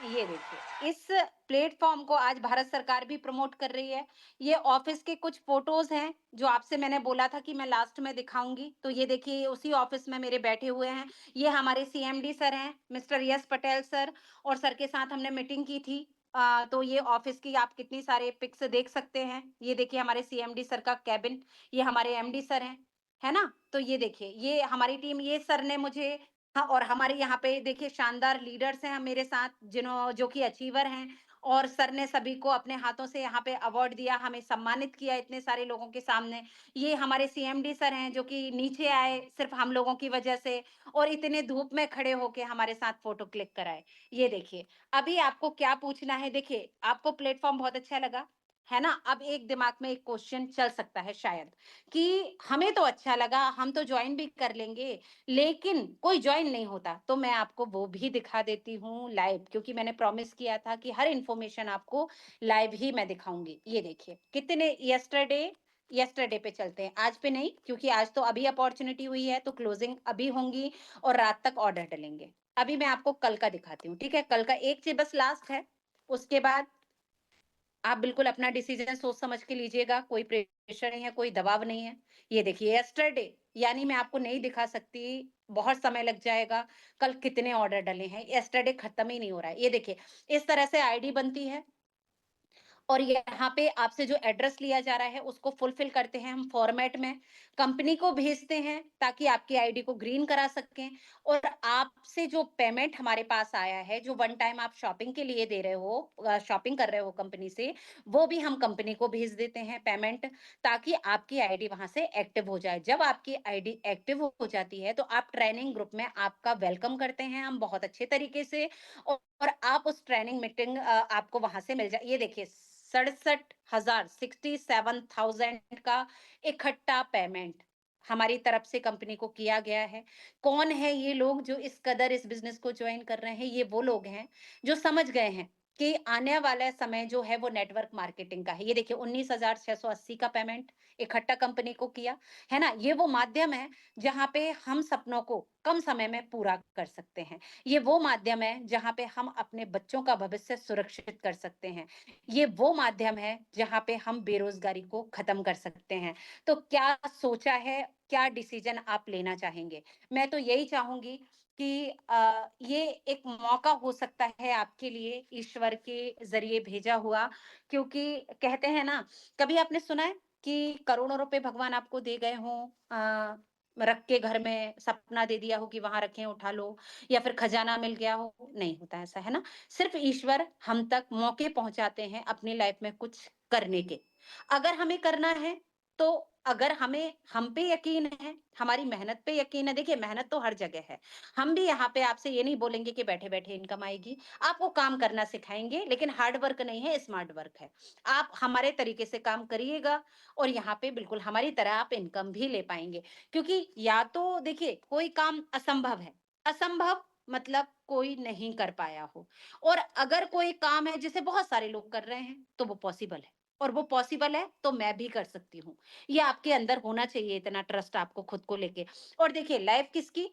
ये देखिए, इस प्लेटफॉर्म को आज भारत सरकार भी प्रमोट कर रही है। ये ऑफिस के कुछ फोटोज हैं जो आपसे मैंने बोला था कि मैं लास्ट में दिखाऊंगी। तो ये देखिए, उसी ऑफिस में मेरे बैठे हुए हैं। ये हमारे सीएमडी सर हैं, मिस्टर यस पटेल सर, और सर के साथ हमने मीटिंग की थी। तो ये ऑफिस की आप कितनी सारे पिक्स देख सकते हैं। ये देखिए हमारे सीएमडी सर का कैबिन, ये हमारे एमडी सर हैं, है ना? तो ये देखिए, ये हमारी टीम, ये सर ने मुझे, हाँ, और हमारे यहाँ पे देखिए शानदार लीडर्स हैं मेरे साथ, जो कि अचीवर हैं। और सर ने सभी को अपने हाथों से यहाँ पे अवार्ड दिया, हमें सम्मानित किया इतने सारे लोगों के सामने। ये हमारे सीएमडी सर हैं जो कि नीचे आए सिर्फ हम लोगों की वजह से, और इतने धूप में खड़े होके हमारे साथ फोटो क्लिक कराए। ये देखिए, अभी आपको क्या पूछना है? देखिए, आपको प्लेटफॉर्म बहुत अच्छा लगा, है ना? अब एक दिमाग में एक क्वेश्चन चल सकता है शायद, कि हमें तो अच्छा लगा, हम तो ज्वाइन भी कर लेंगे, लेकिन कोई जॉइन नहीं होता। तो मैं आपको वो भी दिखा देती हूँ लाइव, क्योंकि मैंने प्रॉमिस किया था कि हर इन्फॉर्मेशन आपको लाइव ही मैं दिखाऊंगी। ये देखिए कितने, यस्टरडे पे चलते हैं, आज पे नहीं, क्योंकि आज तो अभी अपॉर्चुनिटी हुई है तो क्लोजिंग अभी होंगी और रात तक ऑर्डर डलेंगे। अभी मैं आपको कल का दिखाती हूँ, ठीक है? कल का एक चीज बस लास्ट है, उसके बाद आप बिल्कुल अपना डिसीजन सोच समझ के लीजिएगा, कोई प्रेशर नहीं है, कोई दबाव नहीं है। ये देखिए, यस्टरडे, यानी मैं आपको नहीं दिखा सकती, बहुत समय लग जाएगा। कल कितने ऑर्डर डले हैं, यस्टरडे खत्म ही नहीं हो रहा है। ये देखिए, इस तरह से आईडी बनती है और यहाँ पे आपसे जो एड्रेस लिया जा रहा है उसको फुलफिल करते हैं हम फॉर्मेट में, कंपनी को भेजते हैं ताकि आपकी आईडी को ग्रीन करा सकें। और आपसे जो पेमेंट हमारे पास आया है, जो वन टाइम आप शॉपिंग के लिए दे रहे हो, शॉपिंग कर रहे हो कंपनी से, वो भी हम कंपनी को भेज देते हैं पेमेंट, ताकि आपकी आईडी वहां से एक्टिव हो जाए। जब आपकी आईडी एक्टिव हो जाती है तो आप ट्रेनिंग ग्रुप में आपका वेलकम करते हैं हम बहुत अच्छे तरीके से। और आप उस ट्रेनिंग मीटिंग आपको वहां से मिल जाए। ये देखिए 67,000 67,000 का इकट्ठा पेमेंट हमारी तरफ से कंपनी को किया गया है। कौन है ये लोग जो इस कदर इस बिजनेस को ज्वाइन कर रहे हैं? ये वो लोग हैं जो समझ गए हैं कि आने वाला समय जो है वो नेटवर्क मार्केटिंग का है। ये देखिए 19,680 का पेमेंट इकट्ठा कंपनी को किया, है ना? ये वो माध्यम है जहां पे हम सपनों को कम समय में पूरा कर सकते हैं। ये वो माध्यम है जहां पे हम अपने बच्चों का भविष्य सुरक्षित कर सकते हैं। ये वो माध्यम है जहाँ पे हम बेरोज़गारी को ख़त्म कर सकते हैं। तो क्या सोचा है, क्या डिसीज़न आप लेना चाहेंगे? मैं तो यही चाहूँगी कि ये एक मौका हो सकता है आपके लिए ईश्वर के ज़रिए भेजा हुआ, क्योंकि कहते हैं ना, कभी आपने सुना है कि करोड़ों रुपए भगवान आपको दे गए हों, रख के घर में सपना दे दिया हो कि वहाँ रखें, उठा लो, या फिर खजाना मिल गया हो? नहीं होता ऐसा, है ना? सिर्फ ईश्वर हम तक मौके पहुंचाते हैं अपनी लाइफ में कुछ करने के। अगर हमें करना है, तो अगर हमें हम पे यकीन है, हमारी मेहनत पे यकीन है, देखिए मेहनत तो हर जगह है। हम भी यहाँ पे आपसे ये नहीं बोलेंगे कि बैठे बैठे इनकम आएगी। आपको काम करना सिखाएंगे, लेकिन हार्ड वर्क नहीं है, स्मार्ट वर्क है। आप हमारे तरीके से काम करिएगा और यहाँ पे बिल्कुल हमारी तरह आप इनकम भी ले पाएंगे। क्योंकि या तो देखिए कोई काम असंभव है, असंभव मतलब कोई नहीं कर पाया हो। और अगर कोई काम है जिसे बहुत सारे लोग कर रहे हैं, तो वो पॉसिबल है। और वो पॉसिबल है तो मैं भी कर सकती हूँ। ये आपके अंदर होना चाहिए, इतना ट्रस्ट आपको खुद को लेके। और देखिए लाइफ किसकी?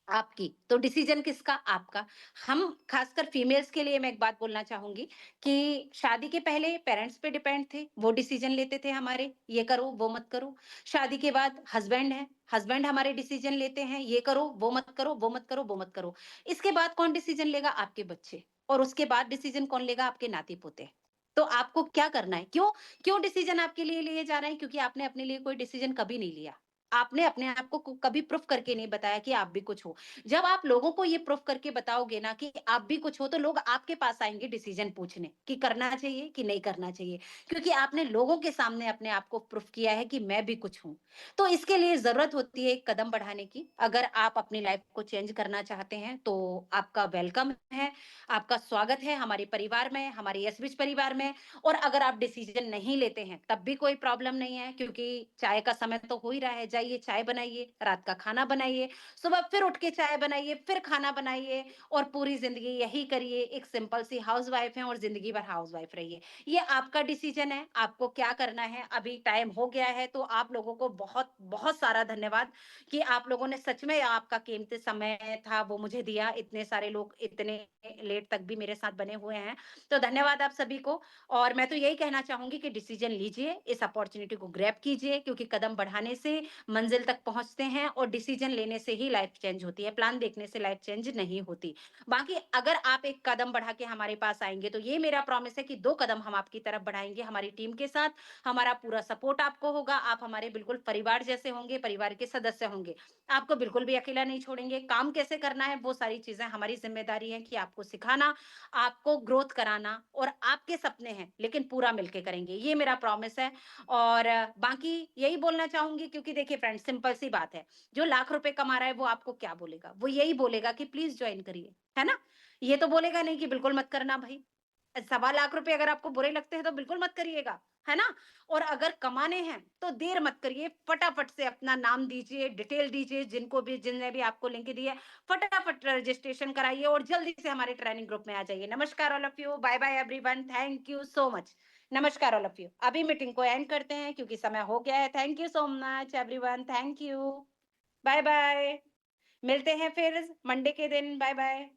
आपकी। तो डिसीजन किसका? आपका। हम खासकर फीमेल्स के लिए मैं एक बात बोलना चाहूँगी कि शादी के पहले पेरेंट्स पे डिपेंड थे, वो डिसीजन लेते थे हमारे, ये करो, वो मत करो। शादी के बाद हस्बैंड है, हस्बैंड हमारे डिसीजन लेते हैं, ये करो, वो मत करो, वो मत करो, वो मत करो। इसके बाद कौन डिसीजन लेगा? आपके बच्चे। और उसके बाद डिसीजन कौन लेगा? आपके नाती-पोते। तो आपको क्या करना है? क्यों क्यों डिसीजन आपके लिए लिए जा रहे हैं? क्योंकि आपने अपने लिए कोई डिसीजन कभी नहीं लिया। आपने अपने आप को कभी प्रूफ करके नहीं बताया कि आप भी कुछ हो। जब आप लोगों को ये प्रूफ करके बताओगे ना कि आप भी कुछ हो, तो लोग आपके पास आएंगे डिसीजन पूछने कि करना चाहिए कि नहीं करना चाहिए, क्योंकि आपने लोगों के सामने अपने आप को प्रूफ किया है कि मैं भी कुछ हूं। तो इसके लिए जरूरत होती है एक कदम बढ़ाने की। अगर आप अपनी लाइफ को चेंज करना चाहते हैं तो आपका वेलकम है, आपका स्वागत है हमारे परिवार में, हमारे एसबीच परिवार में। और अगर आप डिसीजन नहीं लेते हैं तब भी कोई प्रॉब्लम नहीं है, क्योंकि चाय का समय तो हो ही रहा है। जाइए चाय बनाइए, रात का खाना बनाइए, सुबह फिर उठ के चाय बनाइए, फिर खाना बनाइए, और पूरी ज़िंदगी यही करिए। एक सिंपल सी हाउसवाइफ हैं और ज़िंदगी भर हाउसवाइफ रहिए। ये आपका डिसीजन है, आपको क्या करना है। अभी टाइम हो गया है, तो आप लोगों को बहुत-बहुत सारा धन्यवाद कि आप लोगों ने सच में आपका कीमती समय था वो मुझे दिया। इतने सारे लोग इतने लेट तक भी मेरे साथ बने हुए हैं। तो धन्यवाद आप सभी को। और मैं तो यही कहना चाहूँगी कि डिसीजन लीजिए, इस अपॉर्च्युनिटी को ग्रैब कीजिए, क्योंकि कदम बढ़ाने से मंजिल तक पहुँचते हैं और डिसीजन लेने से ही लाइफ चेंज होती है, प्लान देखने से लाइफ चेंज नहीं होती। बाकी अगर आप एक कदम बढ़ा के हमारे पास आएँगे, तो ये मेरा प्रॉमिस है कि 2 कदम हम आपकी तरफ बढ़ाएँगे हमारी टीम के साथ। हमारा पूरा सपोर्ट आपको होगा, आप हमारे बिल्कुल परिवार जैसे होंगे, परिवार के सदस्य होंगे। आपको बिल्कुल भी अकेला नहीं छोड़ेंगे। काम कैसे करना है, वो सारी चीज़ें हमारी ज़िम्मेदारी है कि आपको सिखाना, आपको ग्रोथ कराना। और आपके सपने हैं, लेकिन पूरा मिलके करेंगे, ये मेरा प्रॉमिस है। और बाकी यही बोलना चाहूँगी, क्योंकि देखिए फ्रेंड्स सिंपल सी बात है, जो लाख रुपए कमा रहा है वो आपको क्या बोलेगा? वो यही बोलेगा कि प्लीज़ जॉइन करिए, है ना? ये तो बोलेगा नहीं कि बिल्कुल मत करना भई। सवा लाख रुपए अगर आपको बुरे लगते हैं तो बिल्कुल मत करिएगा, है ना? और अगर कमाने हैं तो देर मत करिए, फटाफट से अपना नाम दीजिए, डिटेल दीजिए, जिनने भी आपको लिंक दी है, फटाफट रजिस्ट्रेशन कराइए और जल्दी से हमारे ट्रेनिंग ग्रुप में आ जाइए। नमस्कार all of you, bye bye everyone, thank you so much. नमस्कार ऑल ऑफ यू। अभी मीटिंग को एंड करते हैं क्योंकि समय हो गया है। Thank you so much everyone, thank you. Bye bye. मिलते हैं फिर मंडे के दिन। Bye bye.